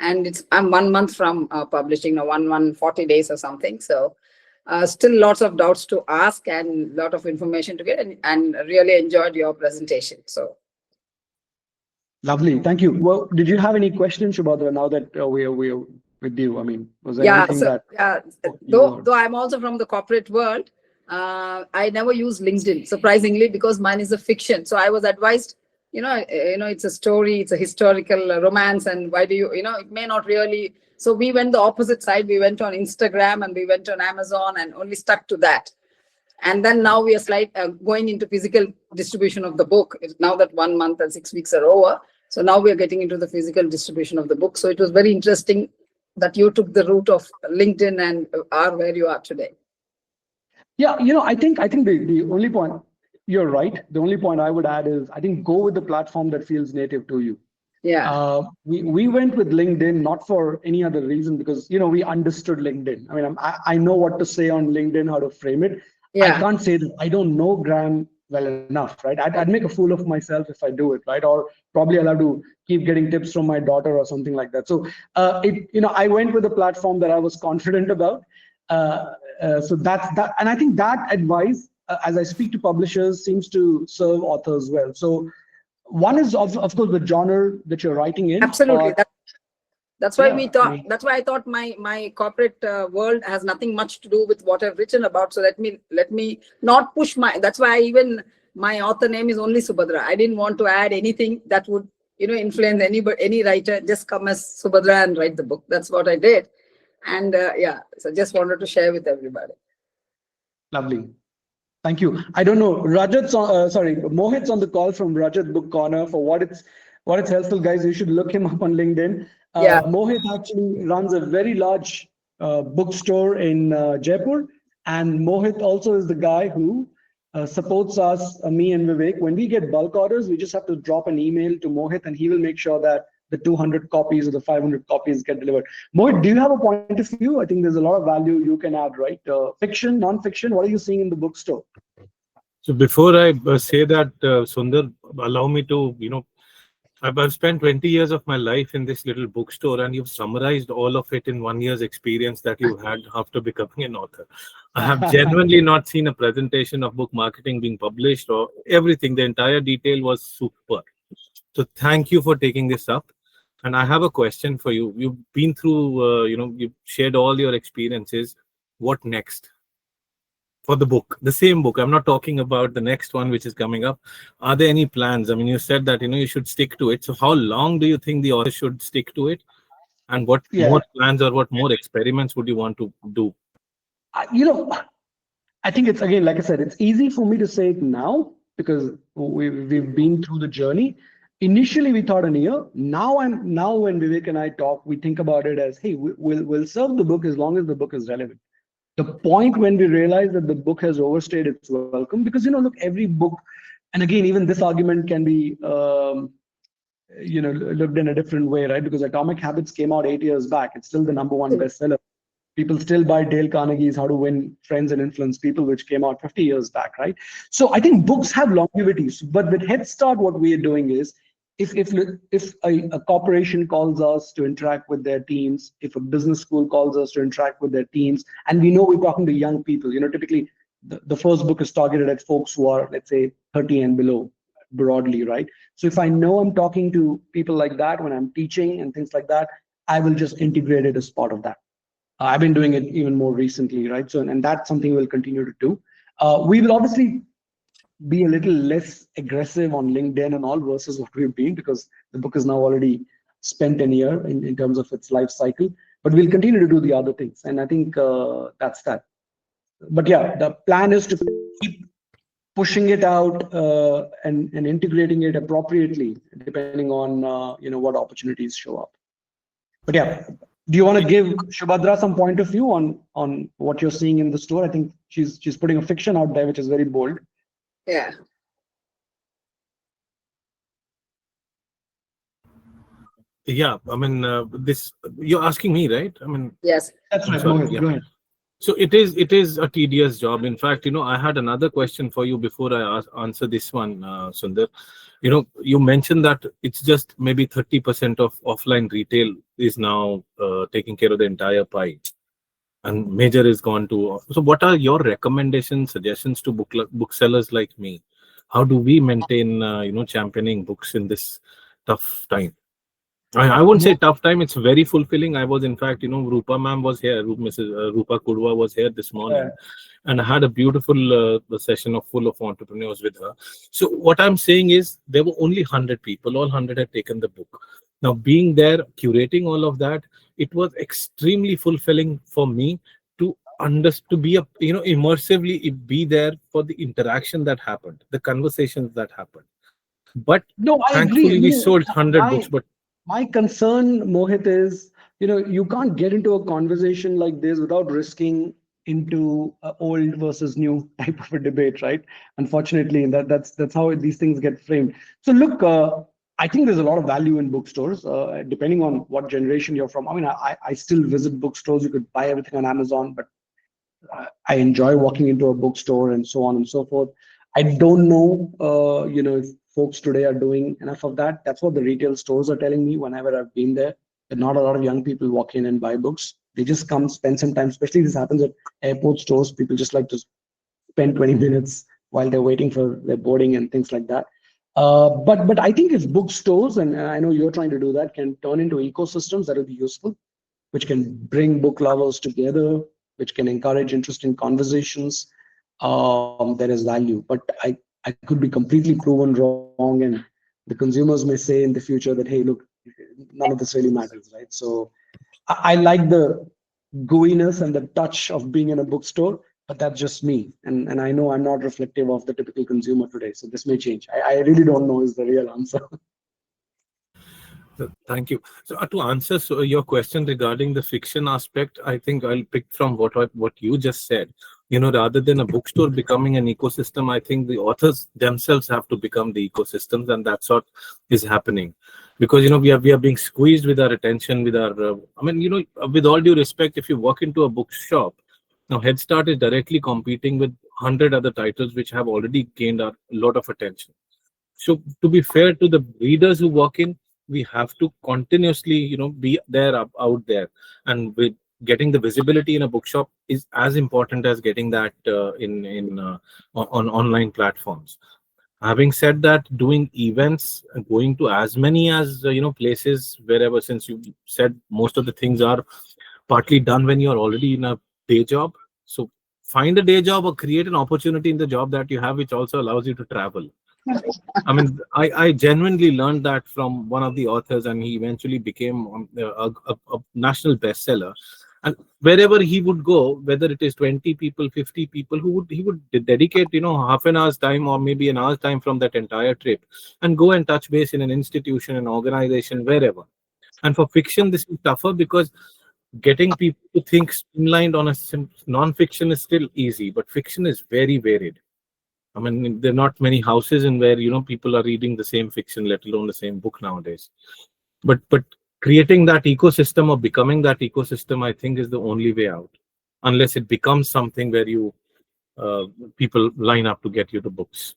Speaker 2: And I'm 1 month from publishing, 40 days or something. So still lots of doubts to ask and a lot of information to get, and really enjoyed your presentation. So
Speaker 1: lovely, thank you. Well, did you have any questions, Shubhadra, now that we're with you? I mean, was there anything
Speaker 2: though I'm also from the corporate world, I never use LinkedIn, surprisingly, because mine is a fiction. So I was advised, it's a story, it's a historical romance, and why do it may not really. So we went the opposite side. We went on Instagram and we went on Amazon and only stuck to that. And then now we are going into physical distribution of the book. Now that 1 month and 6 weeks are over, so now we are getting into the physical distribution of the book. So it was very interesting that you took the route of LinkedIn and are where you are today.
Speaker 1: Yeah, I think the only point, you're right. The only point I would add is I think go with the platform that feels native to you.
Speaker 2: Yeah.
Speaker 1: We went with LinkedIn not for any other reason because we understood LinkedIn. I mean, I know what to say on LinkedIn, how to frame it. Yeah. I can't say that I don't know Graham well enough, right? I'd make a fool of myself if I do it, right? Or probably I'll have to keep getting tips from my daughter or something like that. So I went with a platform that I was confident about. So that's that, and I think that advice, as I speak to publishers, seems to serve authors well. So one is of course the genre that you're writing in.
Speaker 2: Absolutely. That's why we thought. That's why I thought my corporate world has nothing much to do with what I've written about. So let me not push That's why even my author name is only Subhadra. I didn't want to add anything that would influence any writer. Just come as Subhadra and write the book. That's what I did. And so just wanted to share with everybody.
Speaker 1: Lovely. Thank you. I don't know, Mohit's on the call from Rajat Book Corner. For what it's helpful, guys, you should look him up on LinkedIn. Mohit actually runs a very large bookstore in Jaipur, and Mohit also is the guy who supports us, me and Vivek. When we get bulk orders, we just have to drop an email to Mohit, and he will make sure that the 200 copies or the 500 copies get delivered. Mohit, do you have a point of view? I think there's a lot of value you can add, right? Fiction, non-fiction, what are you seeing in the bookstore?
Speaker 3: So before I say that, Sundar, allow me to, I've spent 20 years of my life in this little bookstore, and you've summarized all of it in 1 year's experience that you had after becoming an author. I have genuinely not seen a presentation of book marketing being published or everything. The entire detail was super. So thank you for taking this up. And I have a question for you. You've been through, you've shared all your experiences. What next for the book, the same book? I'm not talking about the next one which is coming up. Are there any plans? I mean, you said that you should stick to it. So how long do you think the author should stick to it? And what
Speaker 1: Yeah,
Speaker 3: more plans or what more experiments would you want to do?
Speaker 1: I, you know, I think it's again, like I said, it's easy for me to say it now because we've been through the journey. Initially, we thought an year. Now when Vivek and I talk, we think about it as, hey, we'll serve the book as long as the book is relevant. The point when we realize that the book has overstayed its welcome, because look, every book, and again, even this argument can be looked in a different way, right? Because Atomic Habits came out 8 years back. It's still the number one bestseller. People still buy Dale Carnegie's How to Win Friends and Influence People, which came out 50 years back, right? So I think books have longevities. But with Head Start, what we are doing is if a corporation calls us to interact with their teams, if a business school calls us to interact with their teams, and we know we're talking to young people, typically the first book is targeted at folks who are, let's say, 30 and below broadly, right? So if I know I'm talking to people like that when I'm teaching and things like that, I will just integrate it as part of that. I've been doing it even more recently, right? So, and that's something we'll continue to do. We will obviously be a little less aggressive on LinkedIn and all versus what we've been because the book is now already spent a year in terms of its life cycle. But we'll continue to do the other things, and I think that's that. But yeah, the plan is to keep pushing it out and integrating it appropriately, depending on what opportunities show up. But yeah, do you want to give Shubhadra some point of view on what you're seeing in the store? I think she's putting a fiction out there, which is very bold.
Speaker 2: Yeah.
Speaker 3: Yeah, I mean, this you're asking me, right? I mean,
Speaker 2: Yes.
Speaker 1: That's
Speaker 3: I'm
Speaker 1: right,
Speaker 3: sorry.
Speaker 1: Mohit.
Speaker 3: Yeah.
Speaker 1: Go ahead.
Speaker 3: So it is a tedious job. In fact, I had another question for you before I answer this one, Sundar. You mentioned that it's just maybe 30% of offline retail is now taking care of the entire pie, and major is gone to. So, what are your recommendations, suggestions to booksellers like me? How do we maintain, championing books in this tough time? I won't say tough time. It's very fulfilling. I was, in fact, Rupa ma'am was here. Mrs. Rupa Kudwa was here this morning, and I had a beautiful session of full of entrepreneurs with her. So what I'm saying is, there were only 100 people. All 100 had taken the book. Now, being there, curating all of that, it was extremely fulfilling for me to to be immersively be there for the interaction that happened, the conversations that happened. But
Speaker 1: No, I agree.
Speaker 3: thankfully, we sold 100 books. But
Speaker 1: My concern, Mohit, is you can't get into a conversation like this without risking into a old versus new type of a debate, right? Unfortunately, and that's how these things get framed. So look, I think there's a lot of value in bookstores, depending on what generation you're from. I mean, I still visit bookstores. You could buy everything on Amazon, but I enjoy walking into a bookstore and so on and so forth. I don't know, if folks today are doing enough of that. That's what the retail stores are telling me whenever I've been there. That not a lot of young people walk in and buy books. They just come spend some time. Especially this happens at airport stores. People just like to spend 20 minutes while they're waiting for their boarding and things like that. But I think if bookstores, and I know you're trying to do that, can turn into ecosystems, that will be useful, which can bring book lovers together, which can encourage interesting conversations. There is value, but I could be completely proven wrong, and the consumers may say in the future that, hey, look, none of this really matters, right? So I like the gooiness and the touch of being in a bookstore, but that's just me. And I know I'm not reflective of the typical consumer today. So this may change. I really don't know is the real answer.
Speaker 3: Thank you. So to answer your question regarding the fiction aspect, I think I'll pick from what you just said. Rather than a bookstore becoming an ecosystem, I think the authors themselves have to become the ecosystems, and that's what is happening. Because we are being squeezed with our attention, with our. I mean, with all due respect, if you walk into a bookshop now, Head Start is directly competing with 100 other titles which have already gained a lot of attention. So to be fair to the readers who walk in, we have to continuously, be there out there, and with getting the visibility in a bookshop is as important as getting that in on online platforms. Having said that, doing events, going to as many as places wherever, since you said most of the things are partly done when you're already in a day job. So find a day job or create an opportunity in the job that you have, which also allows you to travel. I mean, I genuinely learned that from one of the authors, and he eventually became a national bestseller. And wherever he would go, whether it is 20 people, 50 people, he would dedicate, half an hour's time or maybe an hour's time from that entire trip and go and touch base in an institution, an organization, wherever. And for fiction, this is tougher because getting people to think streamlined on a non-fiction is still easy, but fiction is very varied. I mean, there are not many houses in where people are reading the same fiction, let alone the same book nowadays. But creating that ecosystem or becoming that ecosystem, I think, is the only way out, unless it becomes something where uh, people line up to get you the books.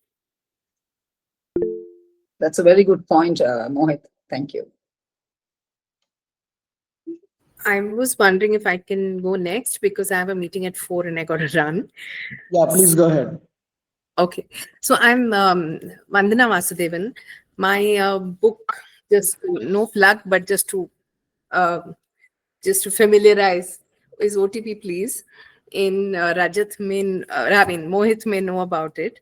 Speaker 2: That's a very good point, Mohit. Thank you.
Speaker 4: I was wondering if I can go next because I have a meeting at 4 and I got to run.
Speaker 1: Yeah, please go ahead.
Speaker 4: Okay. So I'm Vandana Vasudevan. My book, just no plug, but uh, just to familiarize, is OTP Please. In Rajat may, Mohit may know about it.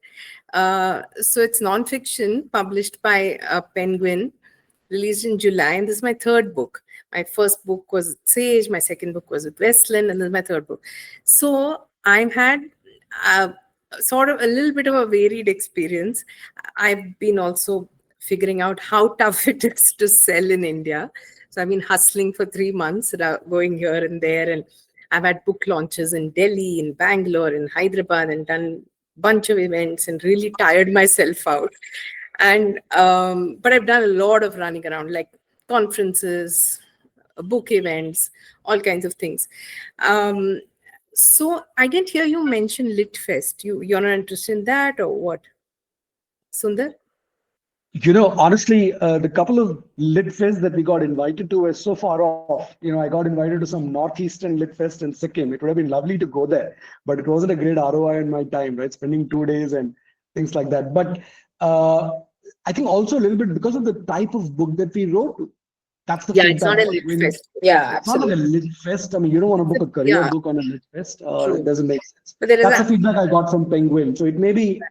Speaker 4: So it's non-fiction published by Penguin, released in July, and this is my third book. My first book was Sage, my second book was with Westland, and this is my third book. So I've had sort of a little bit of a varied experience. I've been also figuring out how tough it is to sell in India. So I've been hustling for 3 months, going here and there, and I've had book launches in Delhi, in Bangalore, in Hyderabad, and done a bunch of events and really tired myself out. And but I've done a lot of running around, like conferences, book events, all kinds of things. So I didn't hear you mention LitFest. You're not interested in that, or what, Sundar?
Speaker 1: Honestly, the couple of lit fests that we got invited to were so far off. I got invited to some northeastern lit fest in Sikkim. It would have been lovely to go there, but it wasn't a great ROI in my time, right? Spending 2 days and things like that. But I think also a little bit because of the type of book that we wrote. That's the
Speaker 4: Yeah,
Speaker 1: feedback.
Speaker 4: it's not a lit fest.
Speaker 2: Yeah,
Speaker 1: It's not like a
Speaker 2: absolutely.
Speaker 1: lit fest. I mean, you don't want to book a career
Speaker 4: Yeah.
Speaker 1: book on a lit fest.
Speaker 4: True.
Speaker 1: It doesn't make sense.
Speaker 4: But there is
Speaker 1: That's the feedback I got from Penguin. So it may be,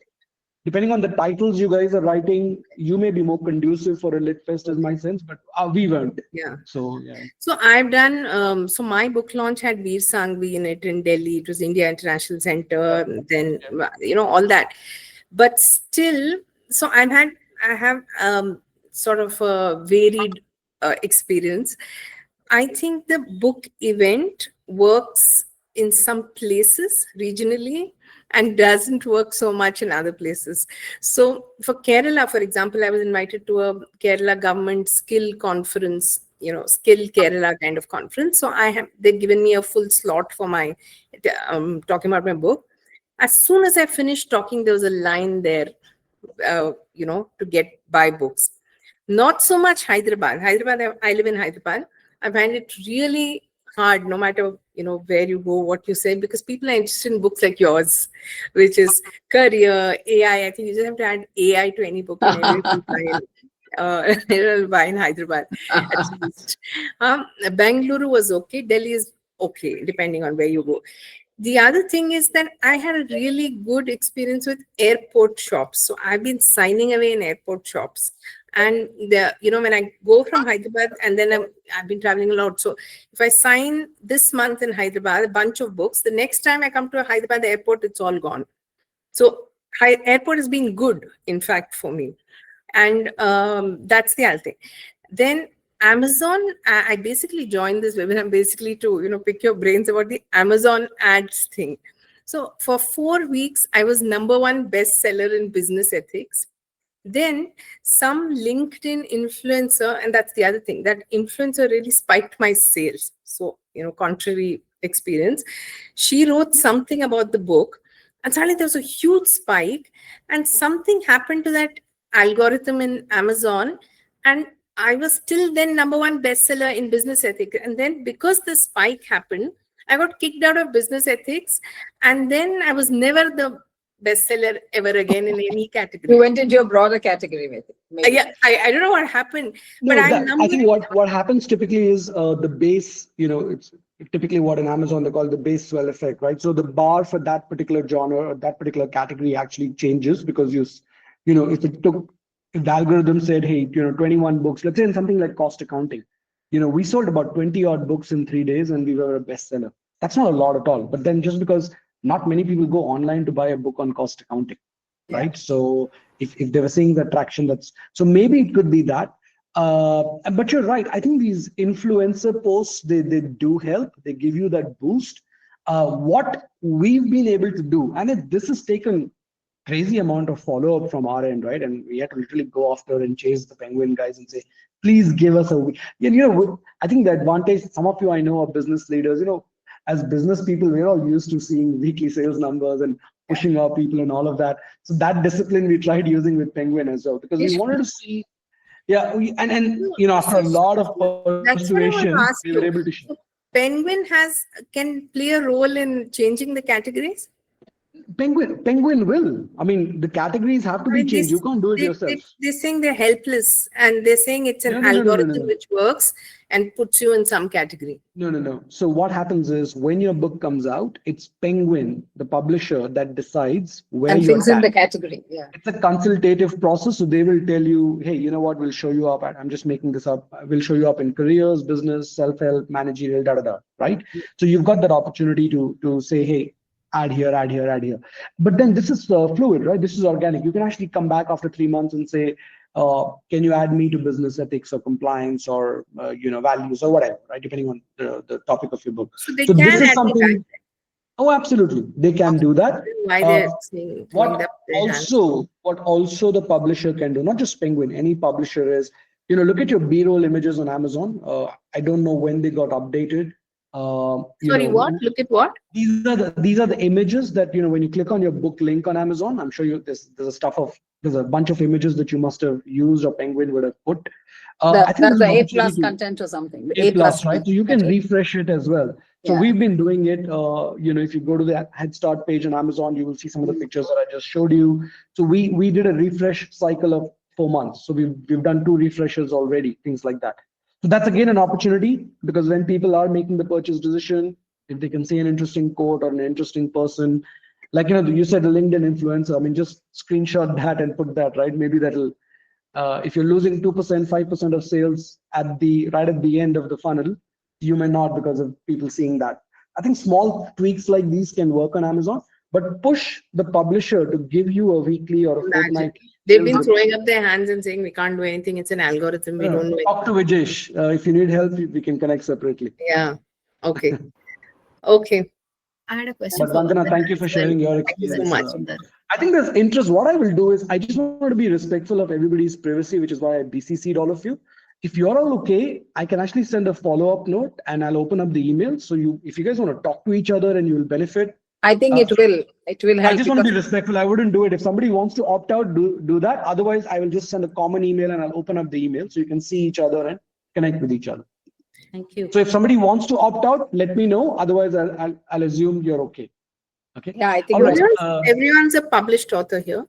Speaker 1: depending on the titles you guys are writing, you may be more conducive for a lit fest, is my sense. But we weren't.
Speaker 4: yeah.
Speaker 1: So yeah.
Speaker 4: So I've done, so my book launch had Veer Sanghvi in it in Delhi. It was India International Center, then, all that. But still, so I have sort of a varied experience. I think the book event works in some places regionally and doesn't work so much in other places. So for Kerala, for example, I was invited to a Kerala government skill conference, skill Kerala kind of conference. So they've given me a full slot for my talking about my book. As soon as I finished talking, there was a line there, to buy books. Not so much Hyderabad. I live in Hyderabad. I find it really hard, no matter where you go, what you say, because people are interested in books like yours, which is career, AI. I think you just have to add AI to any book and everyone will buy in Hyderabad at least. Bangalore was okay. Delhi is okay, depending on where you go. The other thing is that I had a really good experience with airport shops. So I've been signing away in airport shops. And when I go from Hyderabad, and then I've been traveling a lot. So if I sign this month in Hyderabad, a bunch of books, the next time I come to Hyderabad airport, it's all gone. So airport has been good, in fact, for me. And that's the other thing. Then Amazon, I basically joined this webinar basically to, pick your brains about the Amazon ads thing. So for 4 weeks, I was #1 bestseller in business ethics. Then some LinkedIn influencer, and that's the other thing, that influencer really spiked my sales. So, contrary experience. She wrote something about the book, and suddenly there was a huge spike, and something happened to that algorithm in Amazon, and I was still then #1 bestseller in business ethics. And then because the spike happened, I got kicked out of business ethics, and then I was never the bestseller ever again in any
Speaker 2: You
Speaker 4: category.
Speaker 2: went into a broader category with it. Maybe.
Speaker 4: Yeah, I don't know what happened,
Speaker 1: No,
Speaker 4: but I
Speaker 1: that, I
Speaker 4: numbered
Speaker 1: think what happens typically is the base, it's typically what in Amazon they call the base swell effect, right? So the bar for that particular genre or that particular category actually changes because if if the algorithm said, hey, 21 books, let's say in something like cost accounting, we sold about 20 odd books in 3 days and we were a bestseller. That's not a lot at all. But then just because not many people go online to buy a book on cost accounting, right? So if they were seeing the traction, so maybe it could be that. But you're right. I think these influencer posts, they do help. They give you that boost. What we've been able to do, and this has taken crazy amount of follow-up from our end, right? And we had to literally go after and chase the Penguin guys and say, please give us a week. I think the advantage, some of you I know are business leaders, as business people, we're all used to seeing weekly sales numbers and pushing our people and all of that. So that discipline we tried using with Penguin as well, because we wanted to see, after a lot of
Speaker 4: That's what I want
Speaker 1: persuasion,
Speaker 4: to ask
Speaker 1: we were
Speaker 4: you.
Speaker 1: able to show.
Speaker 4: So Penguin can play a role in changing the categories?
Speaker 1: Penguin will. I mean, the categories have to be changed. You can't do it yourself.
Speaker 4: They're saying they're helpless, and they're saying it's an
Speaker 1: No.
Speaker 4: algorithm which works and puts you in some category.
Speaker 1: No. So what happens is when your book comes out, it's Penguin, the publisher, that decides where
Speaker 2: And
Speaker 1: you're
Speaker 2: fills in
Speaker 1: at.
Speaker 2: the category. Yeah.
Speaker 1: It's a consultative process. So they will tell you, hey, you know what, we'll show you up at, I'm just making this up. We'll show you up in careers, business, self-help, managerial, right? So you've got that opportunity to say, hey, add here. But then this is fluid, right? This is organic. You can actually come back after 3 months and say, can you add me to business ethics or compliance or values or whatever, right? Depending on the topic of your book.
Speaker 4: So they
Speaker 1: So
Speaker 4: can
Speaker 1: this is
Speaker 4: add
Speaker 1: something.
Speaker 4: me back.
Speaker 1: Oh, absolutely, they can do that.
Speaker 4: Why they're saying
Speaker 1: What also the publisher can do, not just Penguin, any publisher is, look at your B-roll images on Amazon. I don't know when they got updated.
Speaker 4: Sorry, what? Look at what?
Speaker 1: These are the images that when you click on your book link on Amazon, I'm sure there's a bunch of images that you must have used or Penguin would have put. I think
Speaker 2: That's the A+
Speaker 1: opportunity
Speaker 2: content or something.
Speaker 1: A+, right? So you can refresh it as well. So
Speaker 2: Yeah.
Speaker 1: we've been doing it. If you go to the Head Start page on Amazon, you will see some of the pictures that I just showed you. So we did a refresh cycle of 4 months. So we've done 2 refreshes already, things like that. So that's again an opportunity, because when people are making the purchase decision, if they can see an interesting quote or an interesting person, like you said, a LinkedIn influencer. I mean, just screenshot that and put that, right? Maybe that'll. If you're losing 2%, 5% of sales right at the end of the funnel, you may not, because of people seeing that. I think small tweaks like these can work on Amazon, but push the publisher to give you a weekly or a fortnightly.
Speaker 4: They've been throwing up their hands and saying we can't do anything. It's an algorithm. We don't know.
Speaker 1: Talk to Vijesh. If you need help, we can connect separately.
Speaker 4: Yeah. Okay. Okay.
Speaker 5: I had a question.
Speaker 1: But Vandana, thank you for sharing your experience.
Speaker 4: Thank you so much.
Speaker 1: I think there's interest. What I will do is I just want to be respectful of everybody's privacy, which is why I BCC'd all of you. If you're all okay, I can actually send a follow-up note and I'll open up the email. So if you guys want to talk to each other and you will benefit.
Speaker 2: I think it will help.
Speaker 1: I just want to be respectful. I wouldn't do it. If somebody wants to opt out, do that. Otherwise, I will just send a common email and I'll open up the email so you can see each other and connect with each other.
Speaker 4: Thank you.
Speaker 1: So if somebody wants to opt out, let me know. Otherwise, I'll assume you're okay. Okay.
Speaker 2: Yeah, I think
Speaker 4: Everyone's a published author here.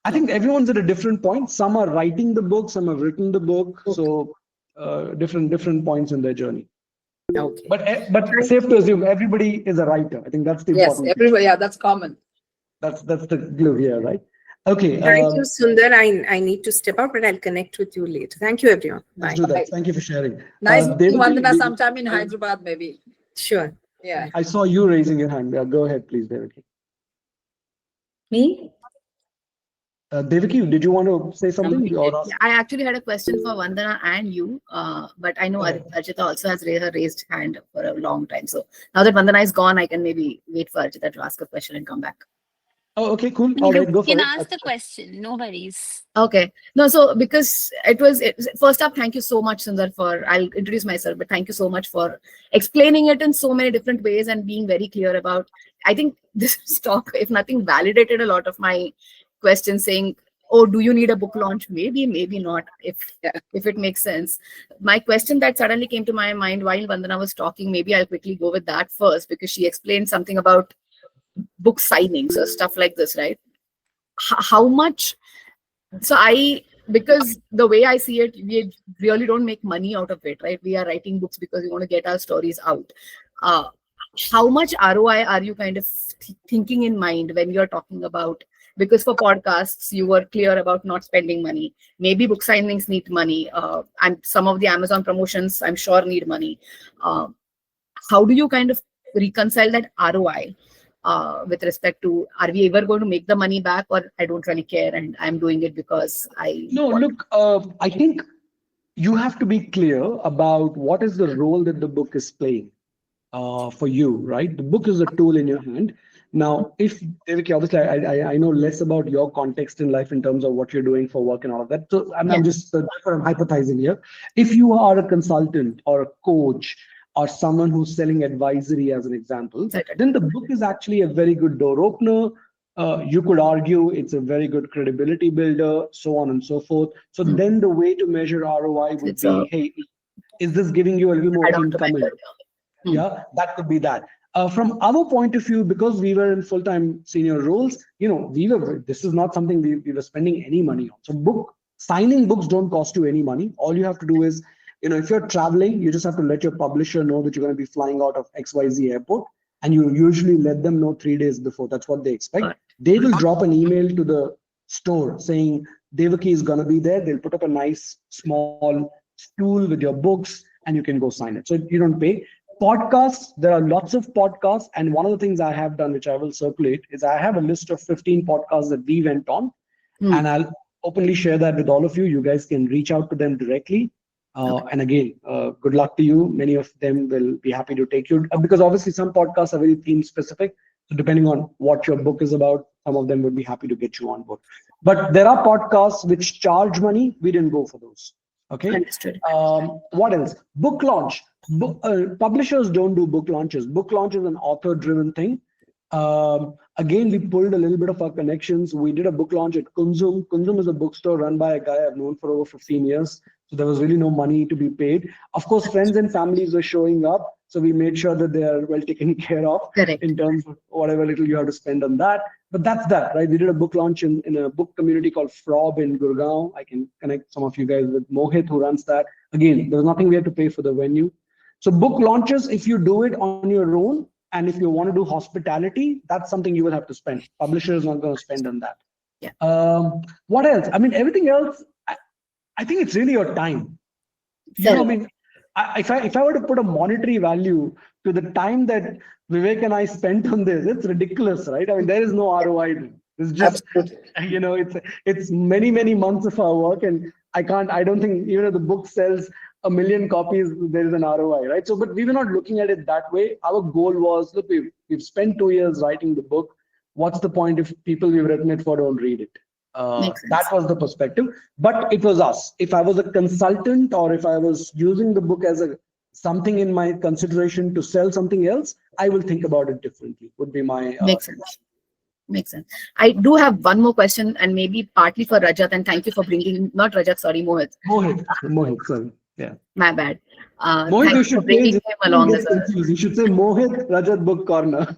Speaker 1: I think everyone's at a different point. Some are writing the book, some have written the book. So different points in their journey.
Speaker 4: Okay.
Speaker 1: But safe to assume everybody is a writer. I think that's the important.
Speaker 2: Yes, everybody. Yeah, that's common.
Speaker 1: That's the glue here, right? Okay.
Speaker 4: Thank you, Sundar. I need to step out, but I'll connect with you later. Thank you, everyone. Bye.
Speaker 1: Let's do that. Thank you for sharing.
Speaker 2: Nice meeting
Speaker 1: Devaki,
Speaker 2: Vandana sometime in Hyderabad, maybe.
Speaker 4: Sure.
Speaker 2: Yeah.
Speaker 1: I saw you raising your hand. Go ahead, please, Devaki.
Speaker 5: Me?
Speaker 1: Devaki, did you want to say something?
Speaker 5: Yeah, I actually had a question for Vandana and you, but I know Archita also has her raised hand for a long time. So now that Vandana is gone, I can maybe wait for Archita to ask a question and come back.
Speaker 1: Oh, okay, cool. All right, go for it.
Speaker 6: You can ask the question. No worries.
Speaker 5: Okay. No, so because first up, thank you so much, Sundar, I'll introduce myself, but thank you so much for explaining it in so many different ways and being very clear about, I think this talk, if nothing, validated a lot of my questions, saying, oh, do you need a book launch? Maybe, maybe not, if it makes sense. My question that suddenly came to my mind while Vandana was talking, maybe I'll quickly go with that first, because she explained something about book signings or stuff like this, right? How much? So because the way I see it, we really don't make money out of it, right? We are writing books because we want to get our stories out. Uh, how much ROI are you kind of thinking in mind when you're talking about? Because for podcasts, you were clear about not spending money. Maybe book signings need money, and some of the Amazon promotions, I'm sure, need money. Uh, how do you kind of reconcile that ROI with respect to, are we ever going to make the money back, or I don't really care and I'm doing it because I
Speaker 1: No,
Speaker 5: want.
Speaker 1: look, I think you have to be clear about what is the role that the book is playing for you, right? The book is a tool in your hand. Now, if Devaki, obviously, I know less about your context in life in terms of what you're doing for work and all of that. So
Speaker 5: Yeah.
Speaker 1: I'm just I'm hypothesizing here. If you are a consultant or a coach or someone who's selling advisory, as an example,
Speaker 5: Certain.
Speaker 1: then the book is actually a very good door opener. You could argue it's a very good credibility builder, so on and so forth. So then the way to measure ROI would
Speaker 5: It's a
Speaker 1: be, hey, is this giving you a little more
Speaker 5: add-on to my
Speaker 1: income?
Speaker 5: career.
Speaker 1: Yeah, that could be that. From our point of view, because we were in full-time senior roles, this is not something we were spending any money on. So signing books don't cost you any money. All you have to do is, if you're traveling, you just have to let your publisher know that you're going to be flying out of XYZ airport, and you usually let them know 3 days before. That's what they expect.
Speaker 5: Right.
Speaker 1: They will drop an email to the store saying Devaki is going to be there. They'll put up a nice small stool with your books, and you can go sign it. So you don't pay. Podcasts, there are lots of podcasts, and one of the things I have done, which I will circulate, is I have a list of 15 podcasts that we went on, and I'll openly share that with all of you. You guys can reach out to them directly. And again, good luck to you. Many of them will be happy to take you, because obviously some podcasts are very theme specific. So depending on what your book is about, some of them would be happy to get you on board. But there are podcasts which charge money. We didn't go for those. Okay.
Speaker 5: Understood.
Speaker 1: What else? Book launch. Publishers don't do book launches. Book launch is an author-driven thing. Again, we pulled a little bit of our connections. We did a book launch at Kunzum. Kunzum is a bookstore run by a guy I've known for over 15 years. So there was really no money to be paid. Of course, friends and families were showing up. So we made sure that they are well taken care of.
Speaker 5: Correct.
Speaker 1: In terms of whatever little you have to spend on that. But that's that, right? We did a book launch in a book community called Frob in Gurgaon. I can connect some of you guys with Mohit, who runs that. Again, there was nothing we had to pay for the venue. So book launches, if you do it on your own, and if you want to do hospitality, that's something you will have to spend. Publisher is not going to spend on that.
Speaker 5: Yeah.
Speaker 1: What else? I mean, everything else, I think it's really your time. I mean, if I were to put a monetary value to the time that Vivek and I spent on this, it's ridiculous, right? I mean, there is no ROI. It's just, it's many, many months of our work, and I don't think even if the book sells 1 million copies, there is an ROI, right? So, but we were not looking at it that way. Our goal was, look, we've spent 2 years writing the book. What's the point if people we've written it for don't read it? That was the perspective, but it was us. If I was a consultant, or if I was using the book as something in my consideration to sell something else, I will think about it differently. Would be my
Speaker 5: Makes sense. Makes sense. I do have one more question, and maybe partly for Rajat, and thank you for bringing, not Rajat, sorry, Mohit.
Speaker 1: Mohit, sorry. Yeah.
Speaker 5: My bad.
Speaker 1: Mohit,
Speaker 5: Thank you for bringing him along as a.
Speaker 1: You should say Mohit Rajat Book Corner.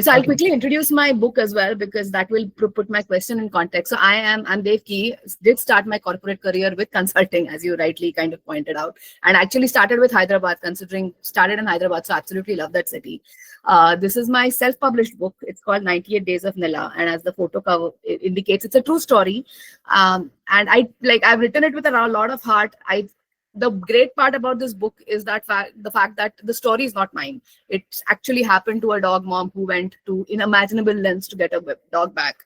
Speaker 5: So I'll quickly introduce my book as well, because that will put my question in context. So I'm Devki, did start my corporate career with consulting, as you rightly kind of pointed out, and actually started with Hyderabad, started in Hyderabad. So absolutely love that city. This is my self-published book. It's called 98 Days of Nila, and as the photo cover indicates, it's a true story. And I've written it with a lot of heart. The great part about this book is that the fact that the story is not mine. It's actually happened to a dog mom who went to unimaginable lengths to get a dog back.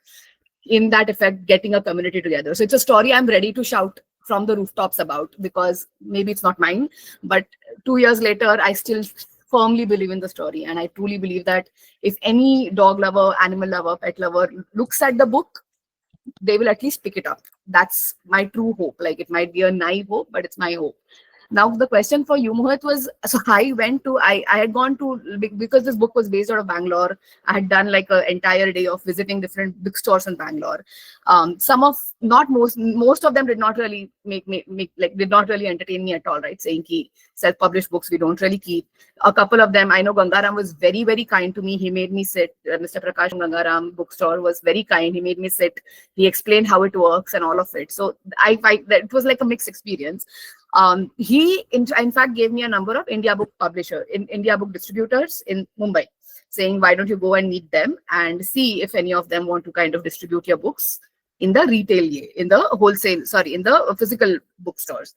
Speaker 5: In that effect, getting a community together. So it's a story I'm ready to shout from the rooftops about, because maybe it's not mine, but 2 years later, I still firmly believe in the story. And I truly believe that if any dog lover, animal lover, pet lover looks at the book, they will at least pick it up. That's my true hope. Like, it might be a naive hope, but it's my hope. Now the question for you, Mohit, was, so I had gone to, because this book was based out of Bangalore, I had done like an entire day of visiting different bookstores in Bangalore. Some of, not most of them did not really did not really entertain me at all, right? Saying ki self-published books we don't really keep. A couple of them, I know Gangaram was very, very kind to me. He made me sit, Mr. Prakash from Gangaram bookstore was very kind. He made me sit. He explained how it works and all of it. So I find that it was like a mixed experience. He in fact gave me a number of India book India book distributors in Mumbai, saying, why don't you go and meet them and see if any of them want to kind of distribute your books in the in the physical bookstores.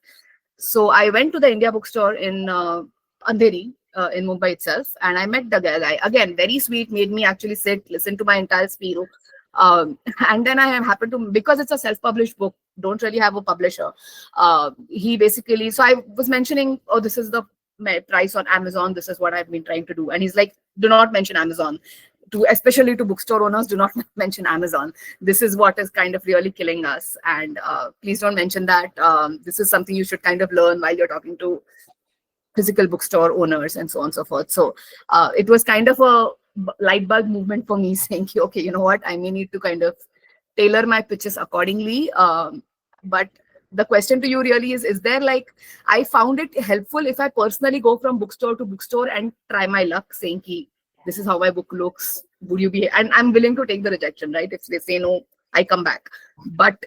Speaker 5: So I went to the India bookstore in Andheri, in Mumbai itself, and I met the guy. Again, very sweet, made me actually sit, listen to my entire spiel. And then I happened to, because it's a self-published book, don't really have a publisher. He basically, so I was mentioning, oh, this is the price on Amazon. This is what I've been trying to do. And he's like, do not mention Amazon. Especially to bookstore owners, do not mention Amazon. This is what is kind of really killing us. And please don't mention that. This is something you should kind of learn while you're talking to physical bookstore owners and so on and so forth. So it was kind of a light bulb movement for me, saying, okay, you know what, I may need to kind of tailor my pitches accordingly. But the question to you really is there, like, I found it helpful if I personally go from bookstore to bookstore and try my luck, saying, this is how my book looks, would you be, and I'm willing to take the rejection, right? If they say no, I come back. But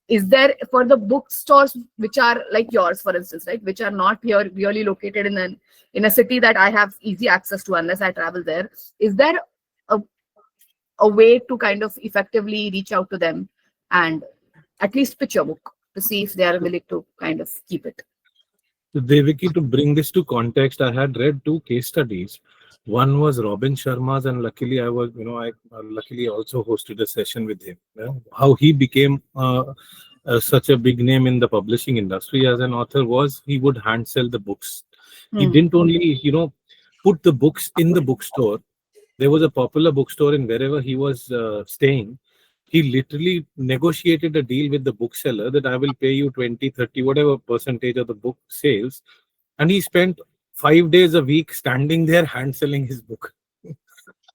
Speaker 5: is there, for the bookstores which are like yours, for instance, right, which are not here really located in a city that I have easy access to unless I travel there, is there a way to kind of effectively reach out to them and at least pitch your book to see if they are willing to kind of keep it?
Speaker 3: So Devaki, to bring this to context, I had read 2 case studies. One was Robin Sharma's, and luckily I luckily also hosted a session with him. How he became such a big name in the publishing industry as an author was he would hand sell the books. He didn't only, put the books in the bookstore. There was a popular bookstore in wherever he was staying. He literally negotiated a deal with the bookseller that I will pay you 20, 30, whatever percentage of the book sales. And he spent 5 days a week standing there hand selling his book.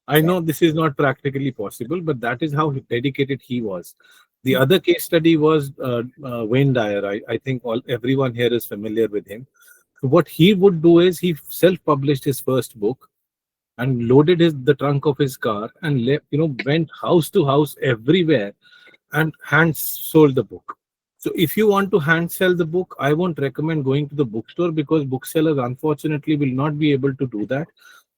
Speaker 3: I know this is not practically possible, but that is how dedicated he was. The other case study was Wayne Dyer. I think everyone here is familiar with him. So what he would do is he self-published his first book and loaded the trunk of his car and went house to house everywhere and hand sold the book. So if you want to hand sell the book, I won't recommend going to the bookstore, because booksellers unfortunately will not be able to do that.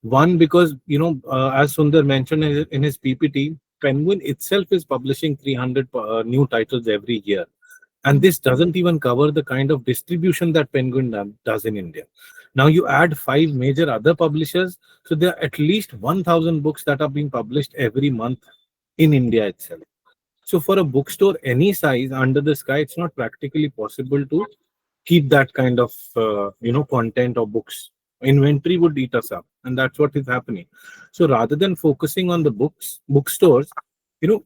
Speaker 3: One, because as Sundar mentioned in his PPT, Penguin itself is publishing 300 new titles every year. And this doesn't even cover the kind of distribution that Penguin does in India. Now you add 5 major other publishers, so there are at least 1,000 books that are being published every month in India itself. So for a bookstore any size under the sky, it's not practically possible to keep that kind of content or books. Inventory would eat us up, and that's what is happening. So rather than focusing on the bookstores,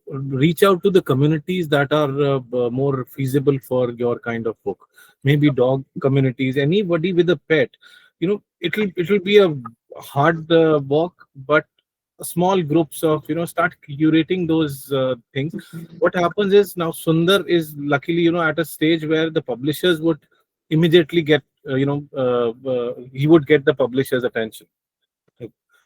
Speaker 3: reach out to the communities that are more feasible for your kind of book. Maybe dog communities, anybody with a pet. It'll be a hard walk, but small groups of start curating those things. What happens is, now Sundar is luckily at a stage where the publishers would immediately get he would get the publisher's attention.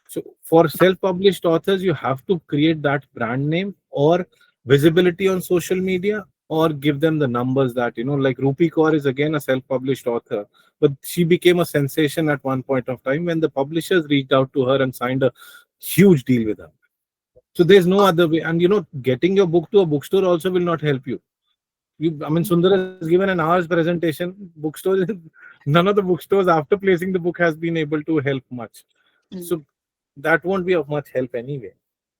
Speaker 3: So for self-published authors, you have to create that brand name or visibility on social media, or give them the numbers that, like Rupi Kaur is again a self-published author, but she became a sensation at one point of time when the publishers reached out to her and signed a huge deal with her. So there's no other way. And, getting your book to a bookstore also will not help you. Sundar has given an hour's presentation. Bookstores, none of the bookstores after placing the book has been able to help much. So that won't be of much help anyway.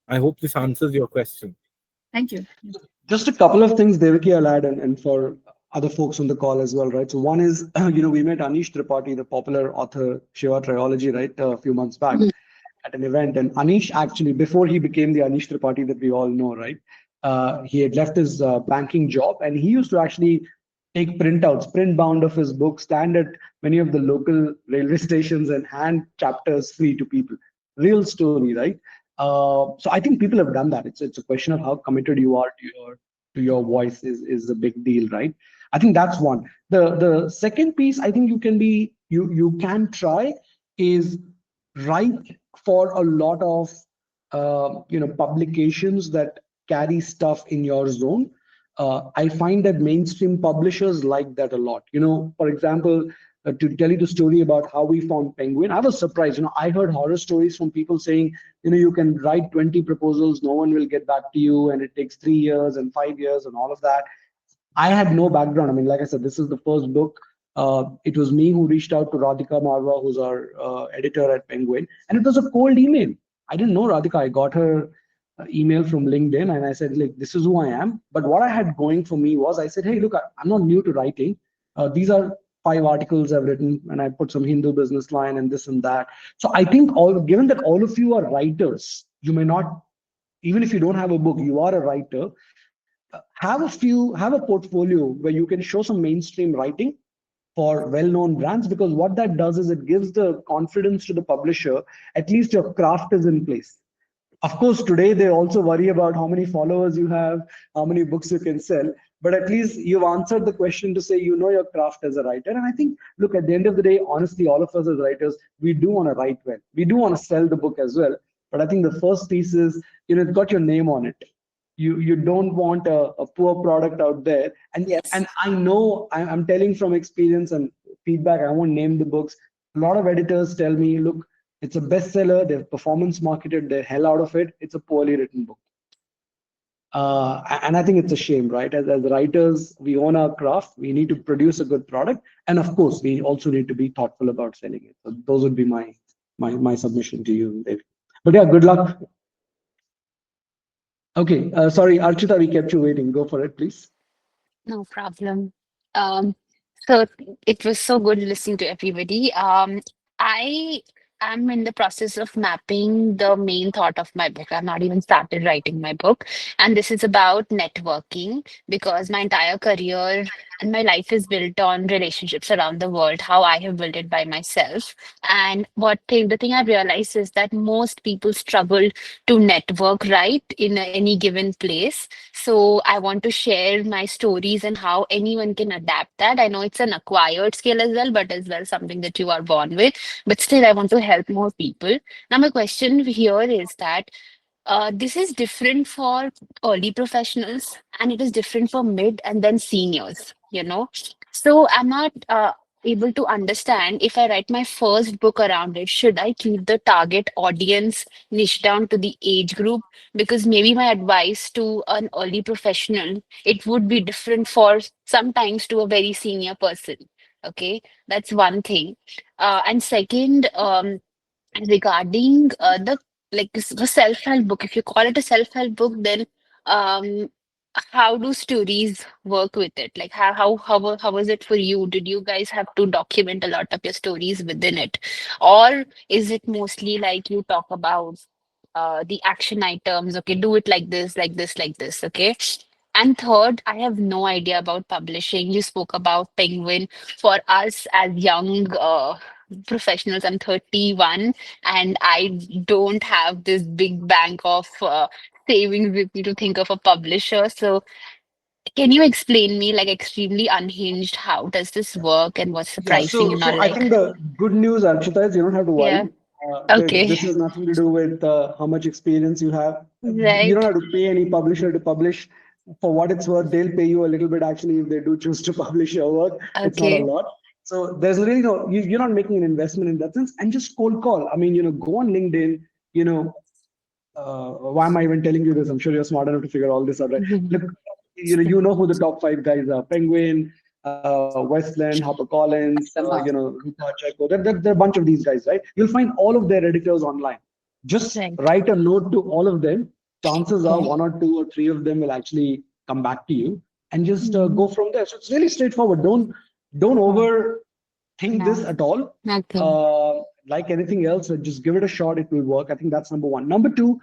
Speaker 3: I hope this answers your question.
Speaker 5: Thank you.
Speaker 1: Just a couple of things, Devaki, I'll add, and for other folks on the call as well, right? So one is, we met Anish Tripathi, the popular author, Shiva Trilogy, right, a few months back at an event. And Anish actually, before he became the Anish Tripathi that we all know, right, he had left his banking job, and he used to actually take printouts, print bound of his book, stand at many of the local railway stations and hand chapters free to people. Real story, right? So I think people have done that. It's a question of how committed you are to your voice is a big deal, right? I think that's one. The second piece I think you can try is write for a lot of publications that carry stuff in your zone. I find that mainstream publishers like that a lot. For example, to tell you the story about how we found Penguin, I was surprised. I heard horror stories from people saying, you can write 20 proposals, no one will get back to you, and it takes 3 years and 5 years and all of that. I had no background. I mean, like I said, this is the first book. It was me who reached out to Radhika Marwa, who's our editor at Penguin, and it was a cold email. I didn't know Radhika. I got her email from LinkedIn, and I said, like, this is who I am. But what I had going for me was, I said, hey, look, I'm not new to writing. These are 5 articles I've written, and I put some Hindu business line and this and that. So I think given that all of you are writers, you may not, even if you don't have a book, you are a writer. Have a portfolio where you can show some mainstream writing for well-known brands, because what that does is it gives the confidence to the publisher. At least your craft is in place. Of course, today they also worry about how many followers you have, how many books you can sell, but at least you've answered the question to say your craft as a writer. And I think, look, at the end of the day, honestly, all of us as writers, we do want to write well, we do want to sell the book as well. But I think the first piece is, it's got your name on it. You don't want a poor product out there. And
Speaker 2: Yes.
Speaker 1: and I know, I'm telling from experience and feedback, I won't name the books. A lot of editors tell me, look, it's a bestseller, they've performance marketed the hell out of it, it's a poorly written book. And I think it's a shame, right? As writers, we own our craft, we need to produce a good product, and of course we also need to be thoughtful about selling it. So those would be my submission to you, Dave. But yeah, good luck. Okay, sorry, Archita, we kept you waiting. Go for it, please.
Speaker 6: No problem. Um, so it was so good listening to everybody. I am in the process of mapping the main thought of my book. I've not even started writing my book, and this is about networking because my entire career and my life is built on relationships around the world, how I have built it by myself. And the thing I've realized is that most people struggle to network right in any given place. So I want to share my stories and how anyone can adapt that. I know it's an acquired skill as well, but as well something that you are born with. But still, I want to help more people. Now, my question here is that this is different for early professionals and it is different for mid and then seniors. So I'm not able to understand if I write my first book around it, should I keep the target audience niche down to the age group? Because maybe my advice to an early professional, it would be different for sometimes to a very senior person. Okay, that's one thing. And second, regarding the the self-help book, if you call it a self-help book, then um how do stories work with it? Like how was it for you? Did you guys have to document a lot of your stories within it, or is it mostly like you talk about the action items? Okay, do it like this, like this, like this. Okay. And third, I have no idea about publishing. You spoke about Penguin. For us as young professionals, I'm 31 and I don't have this big bank of savings with me to think of a publisher. So can you explain me, like extremely unhinged, how does this work and what's the
Speaker 1: Yeah,
Speaker 6: pricing
Speaker 1: so
Speaker 6: and all
Speaker 1: I
Speaker 6: like?
Speaker 1: think the good news, Archita, is you don't have to
Speaker 6: Yeah.
Speaker 1: worry.
Speaker 6: Okay.
Speaker 1: This has nothing to do with how much experience you have. You don't
Speaker 6: Right.
Speaker 1: have to pay any publisher to publish. For what it's worth, they'll pay you a little bit actually if they do choose to publish your work. It's not a
Speaker 6: Okay.
Speaker 1: lot. So there's really you're not making an investment in that sense. And just cold call. I mean, go on LinkedIn, you know, why am I even telling you this? I'm sure you're smart enough to figure all this out, right? Look, you know who the top five guys are: Penguin, Westland, HarperCollins, Rupa Checo. There are a bunch of these guys, right? You'll find all of their editors online. Just
Speaker 6: Right.
Speaker 1: write a note to all of them. Chances are
Speaker 6: Okay.
Speaker 1: one or two or three of them will actually come back to you, and just
Speaker 6: Mhm.
Speaker 1: go from there. So it's really straightforward. Don't
Speaker 6: Okay.
Speaker 1: overthink this
Speaker 6: No.
Speaker 1: at all.
Speaker 6: Okay.
Speaker 1: Like anything else, just give it a shot. It will work. I think that's number one. Number two,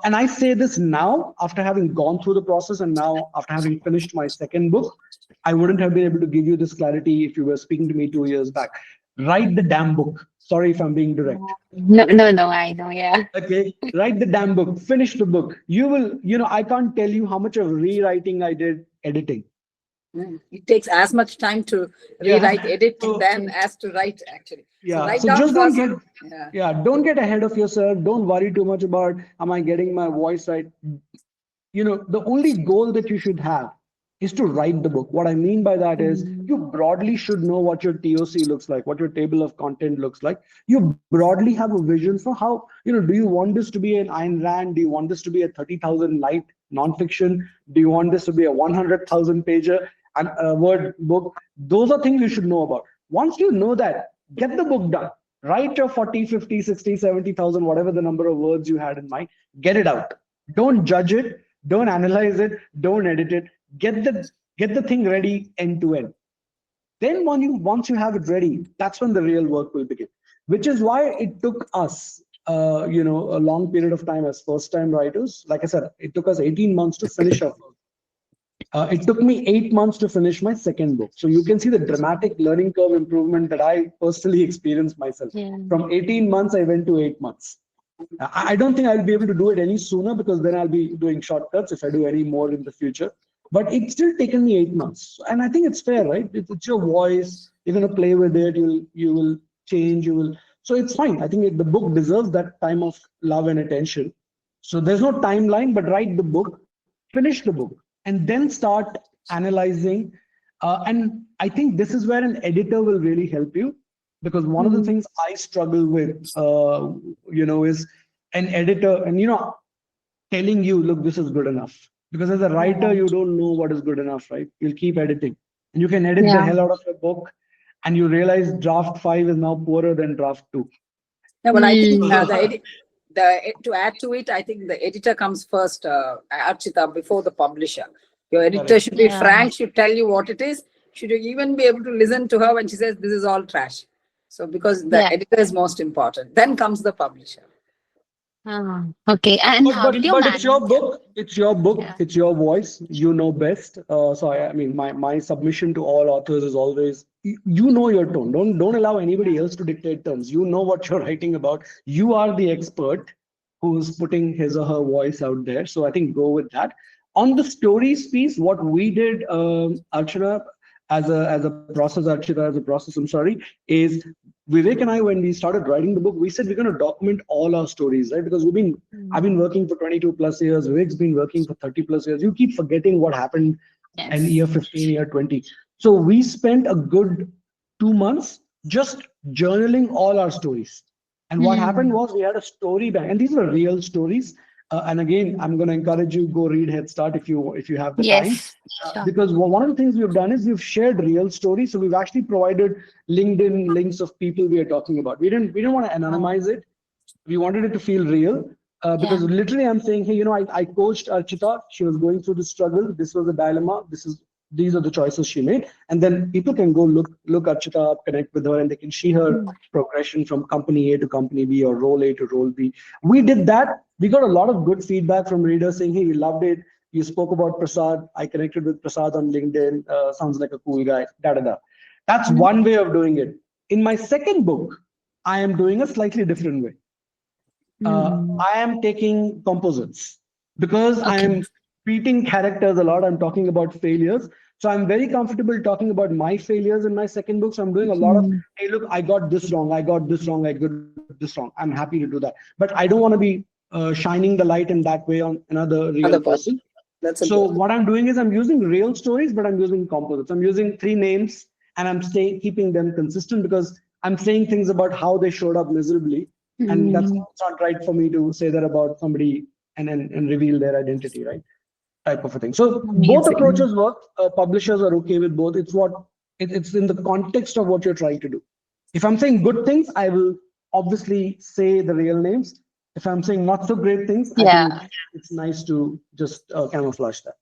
Speaker 1: And I say this now after having gone through the process, and now after having finished my second book. I wouldn't have been able to give you this clarity if you were speaking to me 2 years back. Write the damn book. Sorry if I'm being direct.
Speaker 6: No, no, no, I know, yeah.
Speaker 1: Okay, write the damn book, finish the book. You will, I can't tell you how much of rewriting I did editing.
Speaker 2: It takes as much time to rewrite, edit
Speaker 1: So,
Speaker 2: than as to write, actually. So
Speaker 1: yeah.
Speaker 2: write
Speaker 1: So
Speaker 2: down
Speaker 1: just don't
Speaker 2: first.
Speaker 1: get, don't get ahead of yourself. Don't worry too much about, am I getting my voice right? The only goal that you should have is to write the book. What I mean by that is you broadly should know what your TOC looks like, what your table of content looks like. You broadly have a vision for how, do you want this to be an Ayn Rand? Do you want this to be a 30,000 light nonfiction? Do you want this to be a 100,000 pager and word book? Those are things you should know about. Once you know that, get the book done. Write your 40, 50, 60, 70,000, whatever the number of words you had in mind, get it out. Don't judge it. Don't analyze it. Don't edit it. Get the thing ready end to end. Then once you have it ready, that's when the real work will begin. Which is why it took us, a long period of time as first-time writers. Like I said, it took us 18 months to finish our first. It took me 8 months to finish my second book. So you can see the dramatic learning curve improvement that I personally experienced myself.
Speaker 6: Yeah.
Speaker 1: From 18 months, I went to 8 months. I don't think I'll be able to do it any sooner because then I'll be doing shortcuts if I do any more in the future. But it's still taken me 8 months, and I think it's fair, right? It's your voice. You're going to play with it. You will change. You will. So it's fine. I think the book deserves that time of love and attention. So there's no timeline, but write the book, finish the book, and then start analyzing. And I think this is where an editor will really help you, because one of the things I struggle with, is an editor, and telling you, look, this is good enough. Because as a writer, you don't know what is good enough, right? You'll keep editing, and you can edit the hell out of your book, and you realize draft 5 is now poorer than draft 2.
Speaker 2: Yeah, well, I think to add to it, I think the editor comes first, Archita, before the publisher. Your editor should be frank, should tell you what it is, should you even be able to listen to her when she says this is all trash. So because the editor is most important, then comes the publisher.
Speaker 6: Okay. And how did you
Speaker 1: But
Speaker 6: manage?
Speaker 1: it's your book. It's your book.
Speaker 6: Yeah.
Speaker 1: It's your voice. You know best. So I mean, my submission to all authors is always, you know your tone. Don't allow anybody else to dictate terms. You know what you're writing about. You are the expert who's putting his or her voice out there. So I think go with that. On the stories piece, what we did, Archana, as a process, I'm sorry, is Vivek and I, when we started writing the book, we said we're going to document all our stories, right? Because I've been working for 22 plus years. Vivek's been working for 30 plus years. You keep forgetting what happened in year 15, year 20. So we spent a good 2 months just journaling all our stories. And what happened was we had a story bank, and these were real stories. And again, I'm going to encourage you, go read Head Start if you have the time.
Speaker 6: Sure.
Speaker 1: Because one of the things we've done is we've shared real stories. So we've actually provided LinkedIn links of people we are talking about. We didn't want to anonymize it. We wanted it to feel real. Because literally I'm saying, hey, I coached Archita. She was going through the struggle. This was a dilemma. These are the choices she made. And then people can go look Archita up, connect with her, and they can see her progression from company A to company B, or role A to role B. We did that. We got a lot of good feedback from readers saying, hey, we loved it. You spoke about Prasad. I connected with Prasad on LinkedIn. Sounds like a cool guy. That's one way of doing it. In my second book, I am doing a slightly different way. I am taking composites because I am treating characters a lot. I'm talking about failures. So I'm very comfortable talking about my failures in my second book. So I'm doing a lot of, hey, look, I got this wrong. I got this wrong. I got this wrong. I'm happy to do that. But I don't want to be shining the light in that way on another real person. So what I'm doing is I'm using real stories, but I'm using composites. I'm using 3 names, and I'm keeping them consistent because I'm saying things about how they showed up miserably. And that's not right for me to say that about somebody and reveal their identity, right? Type of a thing. So both approaches work. Publishers are okay with both. It's in the context of what you're trying to do. If I'm saying good things, I will obviously say the real names. If I'm saying not so great things, I think it's nice to just camouflage that.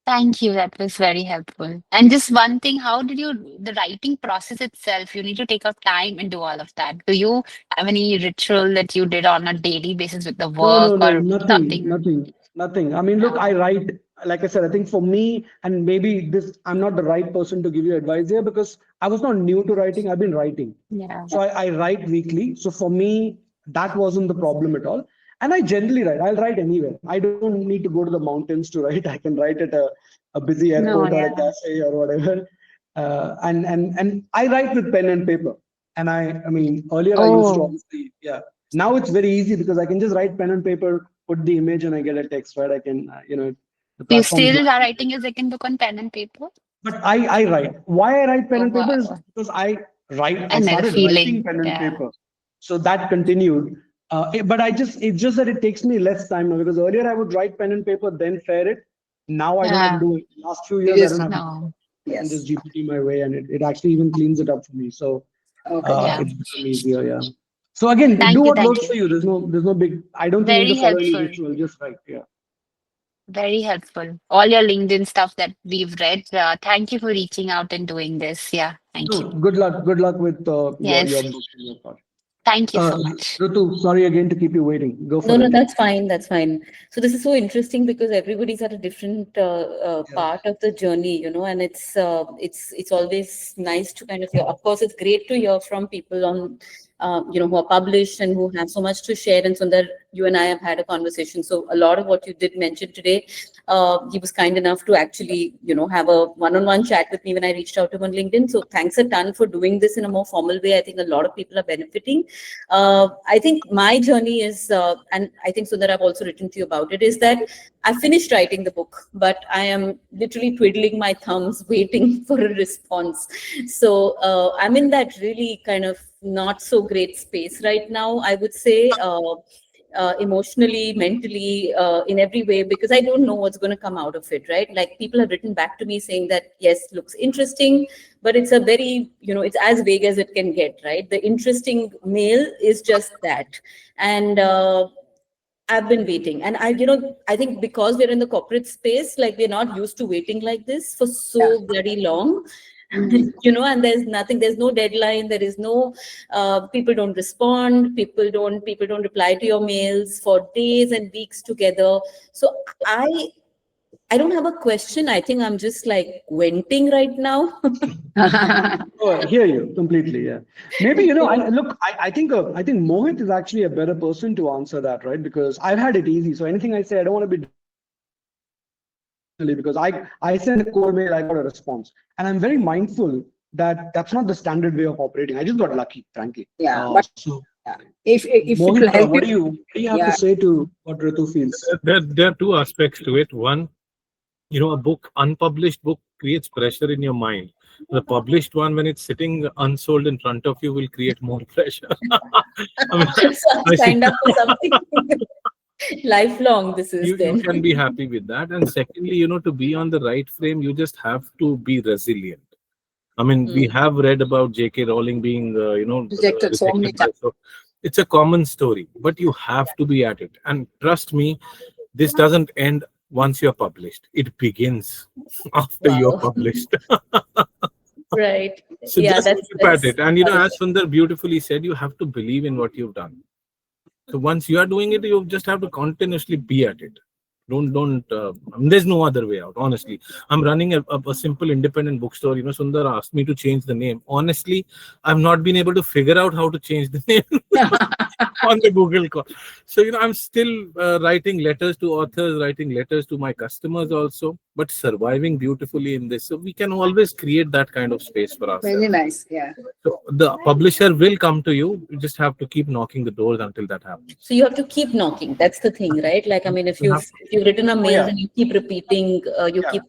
Speaker 6: Thank you. That was very helpful. And just one thing, how did you, the writing process itself, you need to take out time and do all of that. Do you have any ritual that you did on a daily basis with the
Speaker 1: No,
Speaker 6: work
Speaker 1: no, no,
Speaker 6: or
Speaker 1: nothing,
Speaker 6: something?
Speaker 1: nothing, nothing. I mean, look,
Speaker 6: Yeah.
Speaker 1: I write, like I said, I think for me, and maybe this, I'm not the right person to give you advice here because I was not new to writing. I've been writing.
Speaker 6: Yeah.
Speaker 1: So I write weekly. So for me, that wasn't the problem at all. And I generally write. I'll write anywhere. I don't need to go to the mountains to write. I can write at a busy
Speaker 6: No,
Speaker 1: airport or a
Speaker 6: yeah.
Speaker 1: cafe or whatever. And I write with pen and paper. And I mean, earlier I used to
Speaker 6: Oh,
Speaker 1: obviously, yeah. Now it's very easy because I can just write pen and paper, put the image, and I get a text, right? I can, the
Speaker 6: you
Speaker 1: platforms.
Speaker 6: still are writing your second book on pen and paper?
Speaker 1: But I write. Why I write pen
Speaker 6: Oh,
Speaker 1: and paper is
Speaker 6: wow.
Speaker 1: because I write. I
Speaker 6: And then the
Speaker 1: started writing
Speaker 6: feeling.
Speaker 1: pen and
Speaker 6: Yeah.
Speaker 1: paper, so that continued. But it's just that it takes me less time now because earlier I would write pen and paper, then fare it. Now I don't have to
Speaker 6: Yeah.
Speaker 1: do it. Last few
Speaker 2: You
Speaker 1: years I don't
Speaker 2: just,
Speaker 1: have to.
Speaker 6: No.
Speaker 1: I can
Speaker 2: yes.
Speaker 1: just GPT my way, and it actually even cleans it up for me. So
Speaker 2: Okay.
Speaker 6: Yeah.
Speaker 1: it's become easier. Yeah. So again, do
Speaker 6: Thank you.
Speaker 1: what
Speaker 6: Thank
Speaker 1: works
Speaker 6: you.
Speaker 1: for you. There's no big. I don't think you need
Speaker 6: Very
Speaker 1: to follow any
Speaker 6: helpful.
Speaker 1: ritual. Just write. Yeah.
Speaker 6: Very helpful. All your LinkedIn stuff that we've read. Thank you for reaching out and doing this. Yeah. Thank
Speaker 1: No,
Speaker 6: you.
Speaker 1: good luck. Good luck with your
Speaker 6: Yes.
Speaker 1: book and your project.
Speaker 6: Thank you
Speaker 1: Uh,
Speaker 6: so much.
Speaker 1: Ritu, sorry again to keep you waiting. Go
Speaker 7: No,
Speaker 1: for
Speaker 7: no,
Speaker 1: it.
Speaker 7: that's fine. That's fine. So this is so interesting because everybody's at a different
Speaker 1: Yeah.
Speaker 7: part of the journey, and it's always nice to kind of hear. Of course, it's great to hear from people on, who are published and who have so much to share. And Sundar, you and I have had a conversation. So a lot of what you did mention today, he was kind enough to actually, have a one-on-one chat with me when I reached out to him on LinkedIn. So thanks a ton for doing this in a more formal way. I think a lot of people are benefiting. I think my journey is, and I think Sundar, I've also written to you about it, is that I finished writing the book, but I am literally twiddling my thumbs, waiting for a response. So I'm in that really kind of not so great space right now, I would say. Emotionally, mentally, in every way, because I don't know what's going to come out of it, right? Like people have written back to me saying that, yes, looks interesting, but it's a very, it's as vague as it can get, right? The interesting mail is just that. And I've been waiting. And I think because we're in the corporate space, like we're not used to waiting like this for
Speaker 2: Yeah.
Speaker 7: so bloody long.
Speaker 2: Mhm.
Speaker 7: And there's no deadline, there is no people don't respond, people don't reply to your mails for days and weeks together. So I don't have a question. I think I'm just like venting right now.
Speaker 1: Oh, I hear you completely. Yeah. Maybe I look. I think Mohit is actually a better person to answer that, right? Because I've had it easy. So anything I say, I don't want to be because I send a cold mail, I got a response, and I'm very mindful that that's not the standard way of operating. I just got lucky, frankly.
Speaker 2: Yeah, but
Speaker 1: So
Speaker 2: yeah. If it will
Speaker 1: Mohit,
Speaker 2: help
Speaker 1: what
Speaker 2: you,
Speaker 1: do you have to
Speaker 2: yeah,
Speaker 1: say to what Ritu feels?
Speaker 3: There are two aspects to it. One, a unpublished book creates pressure in your mind. The published one, when it's sitting unsold in front of you, will create more pressure. I mean,
Speaker 7: So I
Speaker 3: I see.
Speaker 7: signed up for something lifelong. This is
Speaker 3: You
Speaker 7: then.
Speaker 3: can be happy with that. And secondly, to be on the right frame, you just have to be resilient. I mean, we
Speaker 7: Mm.
Speaker 3: have read about J.K. Rowling being,
Speaker 2: rejected so many
Speaker 3: rejected by.
Speaker 2: times.
Speaker 3: So it's a common story, but you have to be at it. And trust me, this doesn't end once you're published. It begins after you're
Speaker 7: Wow.
Speaker 3: published.
Speaker 7: Right.
Speaker 3: So
Speaker 7: Yeah,
Speaker 3: just
Speaker 7: that's
Speaker 3: keep at
Speaker 7: that's
Speaker 3: it. And as
Speaker 7: encouraging.
Speaker 3: Sundar beautifully said, you have to believe in what you've done. So once you are doing it, you just have to continuously be at it. Don't. There's no other way out. Honestly, I'm running a simple independent bookstore. Sundar asked me to change the name. Honestly, I've not been able to figure out how to change the name on the Google call. So I'm still writing letters to authors, writing letters to my customers also, but surviving beautifully in this. So we can always create that kind of space for
Speaker 2: Very
Speaker 3: ourselves.
Speaker 2: nice. Yeah.
Speaker 3: So the publisher will come to you. You just have to keep knocking the doors until that happens.
Speaker 7: So you have to keep knocking. That's the thing, right? Like, I mean, if
Speaker 3: You
Speaker 7: you've
Speaker 3: have to.
Speaker 7: if you've written a
Speaker 1: Oh
Speaker 7: mail
Speaker 1: yeah,
Speaker 7: and you keep repeating, you
Speaker 1: yeah.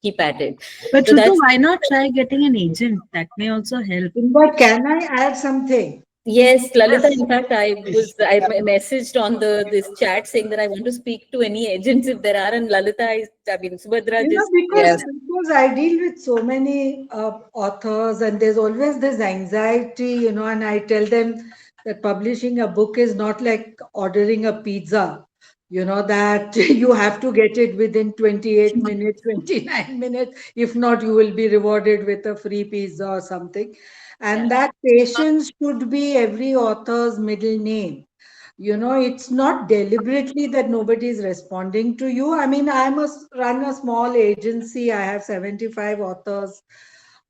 Speaker 7: keep at it.
Speaker 8: But
Speaker 7: So
Speaker 8: Ritu,
Speaker 7: that's
Speaker 8: why not try getting an agent? That may also help.
Speaker 9: But can I add something?
Speaker 7: yes, Lalita.
Speaker 1: Yes,
Speaker 7: In fact,
Speaker 1: please.
Speaker 7: I messaged on this chat saying that I want to speak to any agents if there are. And Lalita, I mean, Subhadra just
Speaker 9: Because
Speaker 2: Yes.
Speaker 9: because I deal with so many authors, and there's always this anxiety, and I tell them that publishing a book is not like ordering a pizza. that you have to get it within 28 minutes, 29 minutes. If not, you will be rewarded with a free pizza or something.
Speaker 7: Yeah.
Speaker 9: And that patience should be every author's middle name. It's not deliberately that nobody is responding to you. I mean, run a small agency. I have 75 authors.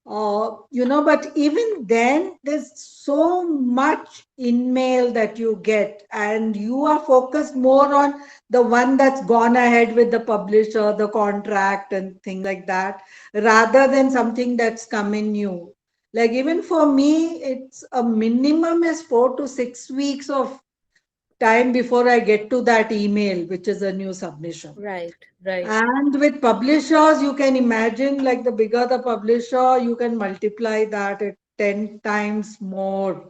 Speaker 9: But even then, there's so much in mail that you get, and you are focused more on the one that's gone ahead with the publisher, the contract, and things like that, rather than something that's coming new. Like, even for me, it's a minimum is 4 to 6 weeks of time before I get to that email, which is a new submission.
Speaker 7: Right. Right.
Speaker 9: And with publishers, you can imagine, like, the bigger the publisher, you can multiply that at 10 times more.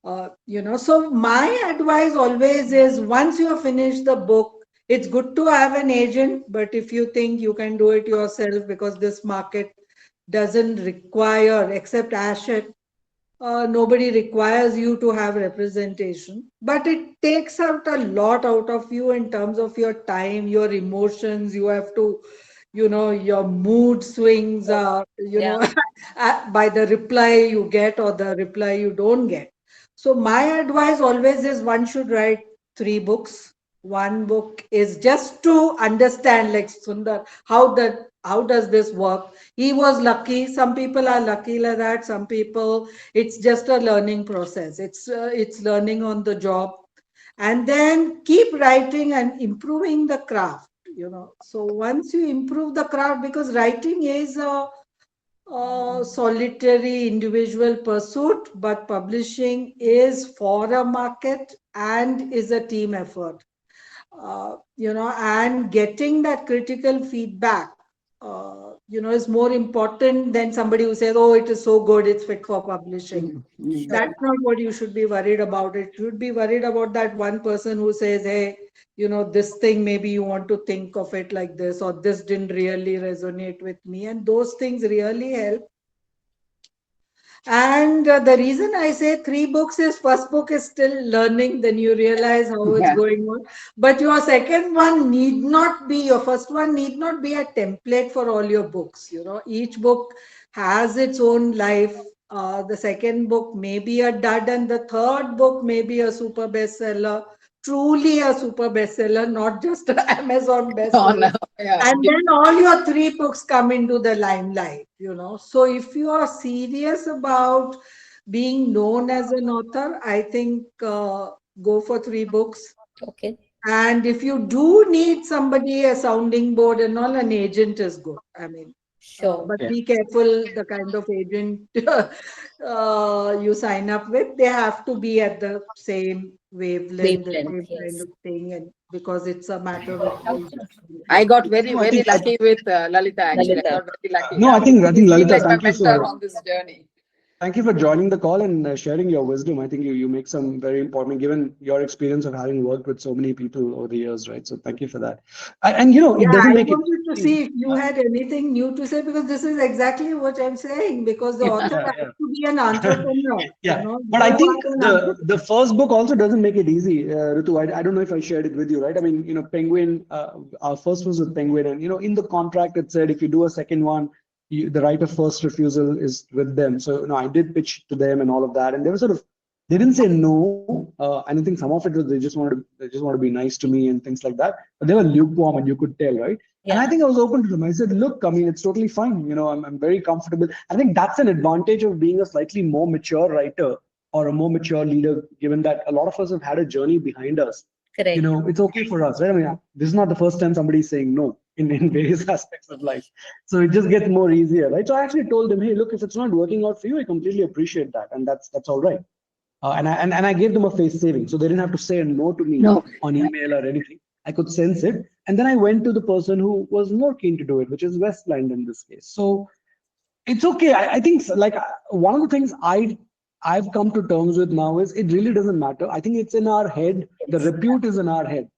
Speaker 9: So my advice always is, once you have finished the book, it's good to have an agent, but if you think you can do it yourself, because this market doesn't require, except Ashet, nobody requires you to have representation, but it takes out a lot out of you in terms of your time, your emotions. You have to, your mood swings are,
Speaker 7: Yeah.
Speaker 9: by the reply you get or the reply you don't get. So my advice always is, one should write 3 books. One book is just to understand, like Sundar, how does this work. He was lucky. Some people are lucky like that. Some people, it's just a learning process. It's learning on the job, and then keep writing and improving the craft. So once you improve the craft, because writing is a solitary individual pursuit, but publishing is for a market and is a team effort. And getting that critical feedback, is more important than somebody who says, "Oh, it is so good, it's fit for publishing." That's not what you should be worried about. It should be worried about that one person who says, "Hey, this thing, maybe you want to think of it like this, or this didn't really resonate with me." And those things really help. And the reason I say 3 books is, first book is still learning, then you realize how it's going on. But your second one need not be, your first one need not be a template for all your books. Each book has its own life. The second book may be a dud, and the third book may be a super bestseller, truly a super bestseller, not just an Amazon
Speaker 2: Oh, no.
Speaker 9: bestseller.
Speaker 2: Yeah.
Speaker 9: And then all your 3 books come into the limelight. So if you are serious about being known as an author, I think go for 3 books.
Speaker 7: Okay.
Speaker 9: And if you do need somebody, a sounding board and all, an agent is good. I mean,
Speaker 7: Sure.
Speaker 9: but be careful the kind of agent you sign up with. They have to be at the same wavelength, the
Speaker 7: Wavelength.
Speaker 9: same kind
Speaker 7: Yes.
Speaker 9: of thing, and because it's a matter of
Speaker 2: I got very,
Speaker 1: No, I
Speaker 2: very
Speaker 1: think
Speaker 2: lucky with Lalita, actually. I
Speaker 7: Lalita.
Speaker 2: got very lucky.
Speaker 1: no, I think
Speaker 2: She's been
Speaker 1: Lalita,
Speaker 2: like my
Speaker 1: thank you
Speaker 2: mentor
Speaker 1: for
Speaker 2: on this journey.
Speaker 1: thank you for joining the call and sharing your wisdom. I think you make some very important, given your experience of having worked with so many people over the years, right? So thank you for that. And
Speaker 9: Yeah,
Speaker 1: it doesn't
Speaker 9: I
Speaker 1: make it
Speaker 9: wanted to
Speaker 1: easy.
Speaker 9: see if you had anything new to say, because this is exactly what I'm saying. Because the author
Speaker 1: Yeah,
Speaker 9: has
Speaker 1: yeah.
Speaker 9: to be an entrepreneur.
Speaker 1: Yeah, but
Speaker 9: You
Speaker 1: I
Speaker 9: are
Speaker 1: think
Speaker 9: an
Speaker 1: the
Speaker 9: entrepreneur.
Speaker 1: first book also doesn't make it easy, Ritu. I don't know if I shared it with you, right? I mean, Penguin. Our first was with Penguin, and in the contract it said if you do a second one, the right of first refusal is with them. So I did pitch to them and all of that, and they didn't say no. And I think some of it was they just wanted to be nice to me and things like that. But they were lukewarm, and you could tell, right? And
Speaker 7: Yeah.
Speaker 1: I think I was open to them. I said, look, I mean, it's totally fine. I'm very comfortable. I think that's an advantage of being a slightly more mature writer or a more mature leader, given that a lot of us have had a journey behind us.
Speaker 7: Correct.
Speaker 1: It's okay for us, right? I mean, this is not the first time somebody's saying no in various aspects of life. So it just gets more easier, right? So I actually told them, hey, look, if it's not working out for you, I completely appreciate that. And that's all right. And I gave them a face saving. So they didn't have to say a no to me
Speaker 2: No.
Speaker 1: on email or anything. I could sense it. And then I went to the person who was more keen to do it, which is Westland in this case. So it's okay. I think like one of the things I've come to terms with now is it really doesn't matter. I think it's in our head. The repute is in our head.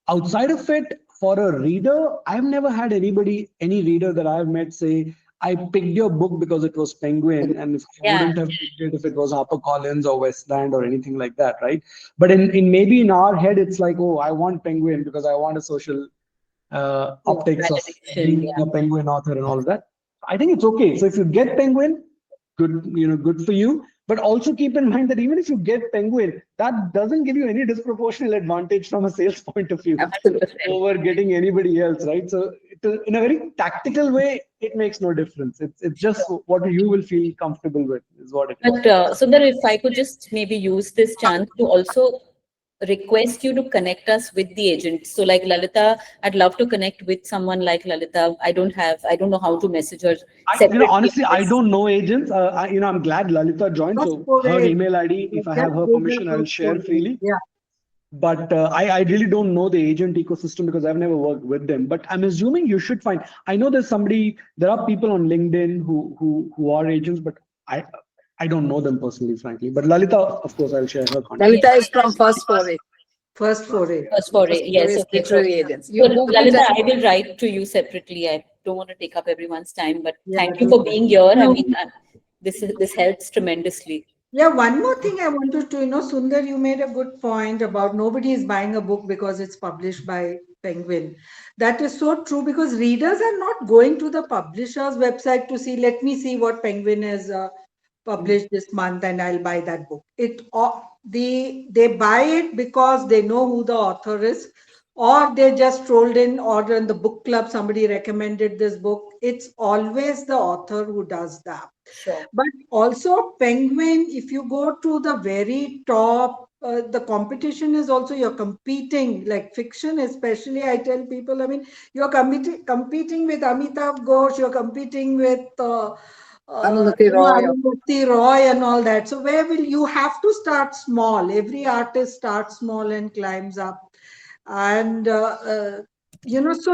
Speaker 1: Outside of it, for a reader, I've never had any reader that I've met say, I picked your book because it was Penguin, and if I
Speaker 7: Yeah.
Speaker 1: wouldn't have picked it if it was HarperCollins or Westland or anything like that, right? But in maybe in our head, it's like, oh, I want Penguin because I want a social optics of
Speaker 7: Validation,
Speaker 1: being a Penguin author and all of that. I think it's okay. So if you get Penguin, good, good for you. But also keep in mind that even if you get Penguin, that doesn't give you any disproportional advantage from a sales point of view
Speaker 2: Absolutely.
Speaker 1: over getting anybody else, right? So in a very tactical way, it makes no difference. It's just what you will feel comfortable with is what it is.
Speaker 7: But Sundar, if I could just maybe use this chance to also request you to connect us with the agent. So like Lalita, I'd love to connect with someone like Lalita. I don't know how to message her separately.
Speaker 1: Honestly, I don't know agents. I'm glad Lalita joined.
Speaker 9: First
Speaker 1: So
Speaker 9: for
Speaker 1: her
Speaker 9: it.
Speaker 1: email ID, if I have her
Speaker 9: Just
Speaker 1: permission, I'll
Speaker 9: Google
Speaker 1: share
Speaker 9: first for it.
Speaker 1: freely.
Speaker 9: Yeah.
Speaker 1: But I really don't know the agent ecosystem because I've never worked with them. But I'm assuming you should find. I know there are people on LinkedIn who are agents, but I don't know them personally, frankly. But Lalita, of course, I'll share her contact.
Speaker 2: Lalita is from First Foray.
Speaker 9: First for it.
Speaker 7: First for it, yes, okay.
Speaker 2: Literary agents.
Speaker 7: So
Speaker 2: You Google
Speaker 7: Lalita,
Speaker 2: it.
Speaker 7: I will write to you separately. I don't want to take up everyone's time, but
Speaker 9: Yeah,
Speaker 7: thank you for being here. I mean, this helps tremendously.
Speaker 9: Yeah, one more thing I wanted to, Sundar, you made a good point about nobody is buying a book because it's published by Penguin. That is so true because readers are not going to the publisher's website to see, let me see what Penguin has published this month and I'll buy that book. They buy it because they know who the author is, or they just strolled in, or in the book club somebody recommended this book. It's always the author who does that.
Speaker 7: Sure.
Speaker 9: But also Penguin, if you go to the very top, the competition is also, you're competing, like fiction especially, I tell people, I mean, you're competing with Amitav Ghosh, you're competing with
Speaker 2: Arundhati Roy.
Speaker 9: Arundhati Roy and all that. So where will you have to start small? Every artist starts small and climbs up. And, so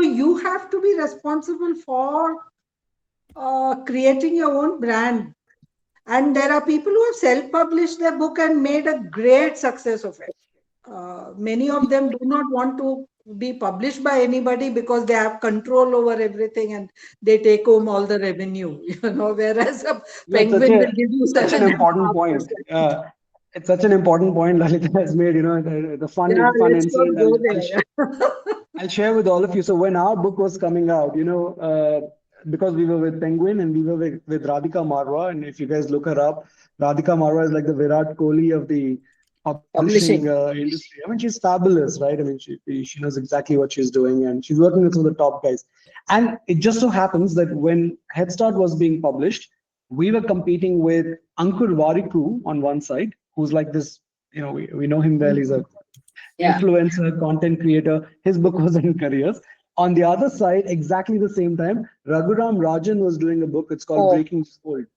Speaker 9: you have to be responsible for creating your own brand. And there are people who have self-published their book and made a great success of it. Many of them do not want to be published by anybody because they have control over everything and they take home all the revenue, whereas a Penguin will give you
Speaker 1: such an important point. It's such an important point Lalita has made, the fun incident. I'll share with all of you. So when our book was coming out, because we were with Penguin and we were with Radhika Marwa, and if you guys look her up, Radhika Marwa is like the Virat Kohli of the publishing industry. I mean, she's fabulous, right? I mean, she knows exactly what she's doing, and she's working with some of the top guys. And it just so happens that when Head Start was being published, we were competing with Ankur Warikoo on one side, who's like this, we know him well. He's a influencer, content creator. His book was in careers. On the other side, exactly the same time, Raghuram Rajan was doing a book. It's called Breaking Gold.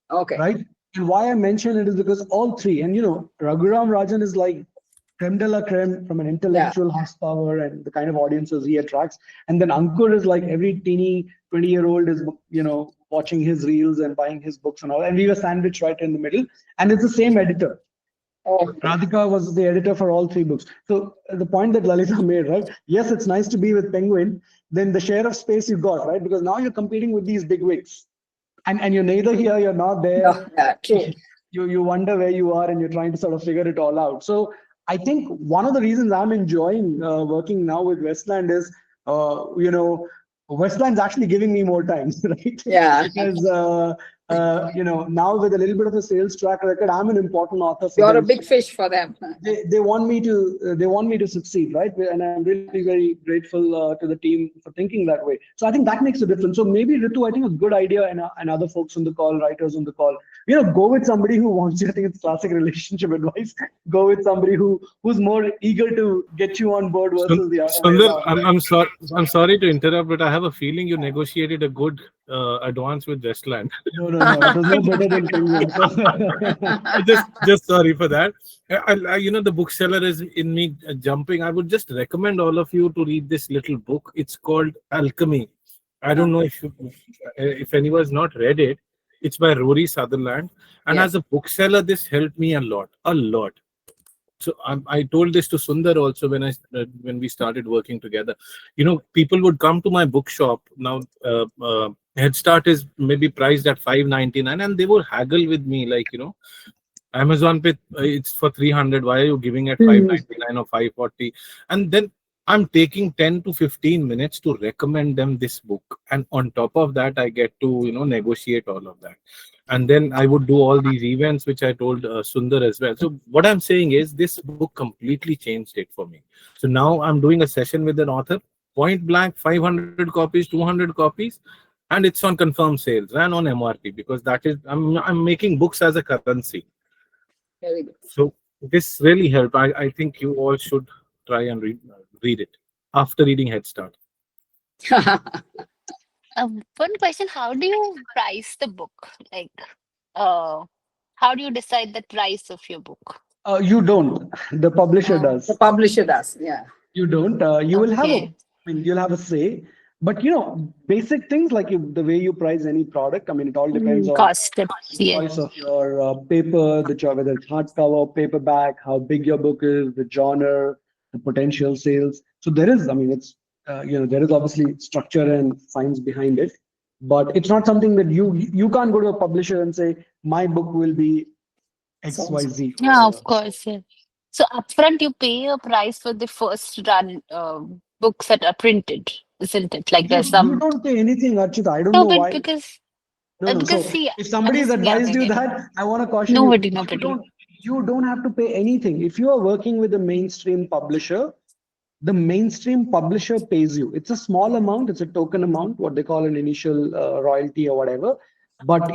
Speaker 2: Okay.
Speaker 1: Right? And why I mention it is because all three, and Raghuram Rajan is like creme de la creme from an intellectual horsepower and the kind of audiences he attracts. And then Ankur is like every teeny 20-year-old is, watching his reels and buying his books and all. And we were sandwiched right in the middle. And it's the same editor. Radhika was the editor for all three books. So the point that Lalita made, right? Yes, it's nice to be with Penguin. Then the share of space you got, right? Because now you're competing with these big wigs. And you're neither here, you're not there. You wonder where you are and you're trying to sort of figure it all out. So I think one of the reasons I'm enjoying working now with Westland is, Westland's actually giving me more time, right?
Speaker 2: Yeah.
Speaker 1: Because, now with a little bit of a sales track record, I'm an important author for
Speaker 2: You're
Speaker 1: them.
Speaker 2: a big fish for them.
Speaker 1: They want me to succeed, right? And I'm really very grateful to the team for thinking that way. So I think that makes a difference. So maybe Ritu, I think a good idea, and other folks on the call, writers on the call, go with somebody who wants you. I think it's classic relationship advice. Go with somebody who's more eager to get you on board versus the other.
Speaker 3: Sundar, I'm sorry to interrupt, but I have a feeling you negotiated a good advance with Westland.
Speaker 1: No, it was no better than Penguin.
Speaker 3: just sorry for that. The bookseller is in me jumping. I would just recommend all of you to read this little book. It's called Alchemy. I don't know if anyone's not read it. It's by Rory Sutherland, and as a bookseller, this helped me a lot. So I told this to Sundar also when we started working together. People would come to my bookshop now. Head Start is maybe priced at 599, and they would haggle with me like, Amazon pay, it's for 300. Why are you giving it 599 or 540? And then I'm taking 10 to 15 minutes to recommend them this book. And on top of that, I get to, negotiate all of that. And then I would do all these events, which I told Sundar as well. So what I'm saying is this book completely changed it for me. So now I'm doing a session with an author, point blank, 500 copies, 200 copies, and it's on confirmed sales and on MRP, because that is, I'm making books as a currency.
Speaker 2: Very good.
Speaker 3: So this really helped. I think you all should try and read it after reading Head Start.
Speaker 6: One question: how do you price the book? Like, how do you decide the price of your book?
Speaker 1: You don't. The publisher does.
Speaker 2: The publisher does, yeah.
Speaker 1: You don't. You will have
Speaker 6: Okay.
Speaker 1: you'll have a say. But basic things like the way you price any product. I mean, it all depends on
Speaker 6: Cost.
Speaker 1: the
Speaker 6: Yeah.
Speaker 1: choice of your paper, whether it's hardcover, paperback, how big your book is, the genre, the potential sales. So there is, I mean, it's there is obviously structure and science behind it, but it's not something that you can't go to a publisher and say my book will be XYZ.
Speaker 6: Yeah, of course. Yeah. So upfront, you pay a price for the first run books that are printed, isn't it? Like
Speaker 1: You,
Speaker 6: there's
Speaker 1: you
Speaker 6: some.
Speaker 1: don't pay anything, Archita. I don't
Speaker 6: No,
Speaker 1: know
Speaker 6: but
Speaker 1: why.
Speaker 6: because
Speaker 1: No. So
Speaker 6: see,
Speaker 1: if somebody has
Speaker 6: yeah,
Speaker 1: advised you
Speaker 6: okay.
Speaker 1: that, I want to caution
Speaker 6: Nobody.
Speaker 1: you don't have to pay anything. If you are working with a mainstream publisher, the mainstream publisher pays you. It's a small amount, it's a token amount, what they call an initial royalty or whatever. But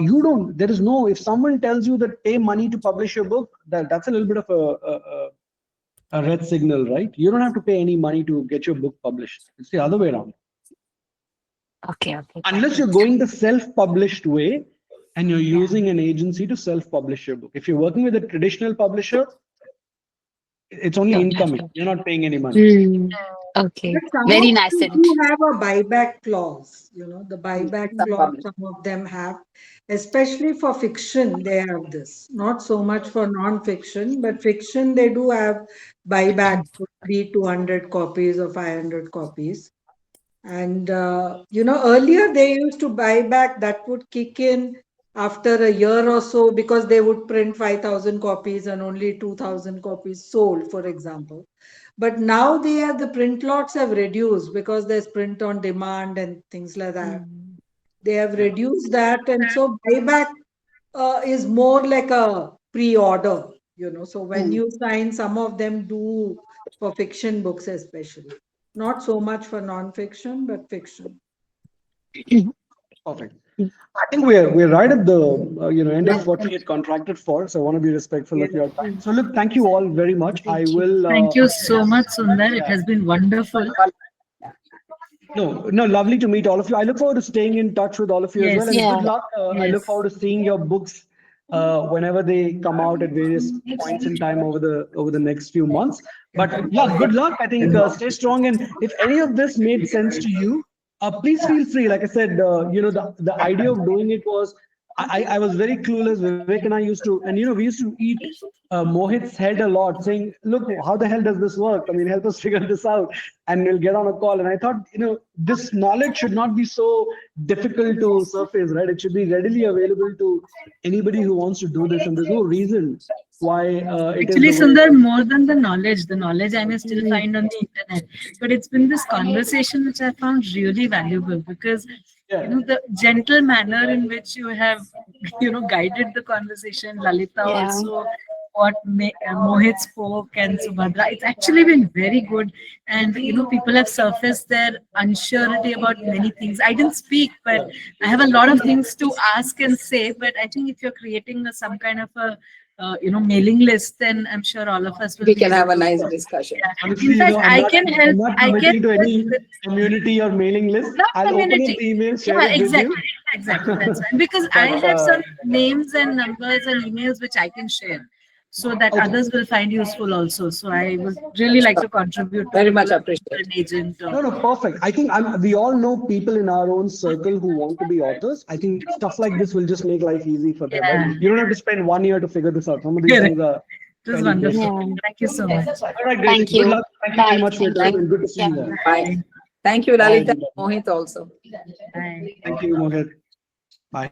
Speaker 1: there is no, if someone tells you that pay money to publish your book, that's a little bit of a red signal, right? You don't have to pay any money to get your book published. It's the other way around.
Speaker 6: Okay.
Speaker 1: Unless you're going the self-published way and you're using an agency to self-publish your book. If you're working with a traditional publisher, it's only incoming. You're not paying any money.
Speaker 6: Okay.
Speaker 9: But some
Speaker 6: Very
Speaker 9: of
Speaker 6: nice.
Speaker 9: them do have a buyback clause. The buyback
Speaker 2: Some
Speaker 9: clause,
Speaker 2: publishers.
Speaker 9: some of them have, especially for fiction, they have this. Not so much for non-fiction, but fiction, they do have buyback, could be 200 copies or 500 copies. And, earlier they used to buy back, that would kick in after a year or so because they would print 5,000 copies and only 2,000 copies sold, for example. But now the print lots have reduced because there's print on demand and things like that. They have reduced that. And so buyback is more like a pre-order, So when you sign, some of them do for fiction books especially. Not so much for non-fiction, but fiction.
Speaker 1: Perfect. I think we're right at the end of what we had contracted for. So I want to be respectful of your time. So look, thank you all very much. I will.
Speaker 8: Thank you so much, Sundar. It has been wonderful.
Speaker 1: No, lovely to meet all of you. I look forward to staying in touch with all of you as well. And
Speaker 6: Yeah.
Speaker 1: good luck. I look forward to seeing your books whenever they come out at various points in time over the next few months. But yeah, good luck. I think stay strong. And if any of this made sense to you, please feel free. Like I said, the idea of doing it was I was very clueless. Vivek and I used to, and we used to eat Mohit's head a lot, saying, "Look, how the hell does this work? I mean, help us figure this out." And we'll get on a call. And I thought, this knowledge should not be so difficult to surface, right? It should be readily available to anybody who wants to do this. And there's no reason why it
Speaker 8: Actually,
Speaker 1: is. The way
Speaker 8: Sundar, more than the knowledge I may still find on the internet, but it's been this conversation which I found really valuable because the gentle manner in which you have guided the conversation, Lalita also, what Mohit spoke and Subhadra, it's actually been very good. And people have surfaced their unsurety about many things. I didn't speak, but I have a lot of things to ask and say. But I think if you're creating some kind of a mailing list, then I'm sure all of us will.
Speaker 2: We can have a nice discussion.
Speaker 8: Yeah.
Speaker 1: Honestly,
Speaker 8: In fact, I can help.
Speaker 1: I'm not committing to any community or mailing list.
Speaker 8: Not
Speaker 1: I'll open up
Speaker 8: community.
Speaker 1: the email, share
Speaker 8: Yeah,
Speaker 1: it with
Speaker 8: exactly.
Speaker 1: you.
Speaker 8: Exactly. That's right. Because I have some names and numbers and emails which I can share, so that others will find useful also. So I would really like to contribute.
Speaker 2: Very much appreciate
Speaker 8: an agent.
Speaker 1: No, perfect. I think we all know people in our own circle who want to be authors. I think stuff like this will just make life easy for them.
Speaker 8: Yeah.
Speaker 1: Right? You don't have to spend 1 year to figure this out. Some of these things are.
Speaker 8: It was
Speaker 1: fairly
Speaker 8: wonderful.
Speaker 1: basic.
Speaker 8: Thank you so much.
Speaker 1: All right, guys.
Speaker 6: Thank
Speaker 1: Good
Speaker 6: you.
Speaker 1: luck. Thank you very much for your time and good to see you all.
Speaker 2: Bye. Thank you,
Speaker 1: Bye,
Speaker 2: Lalita.
Speaker 1: everybody.
Speaker 2: Mohit also.
Speaker 8: Bye.
Speaker 1: Thank you, Mohit. Bye.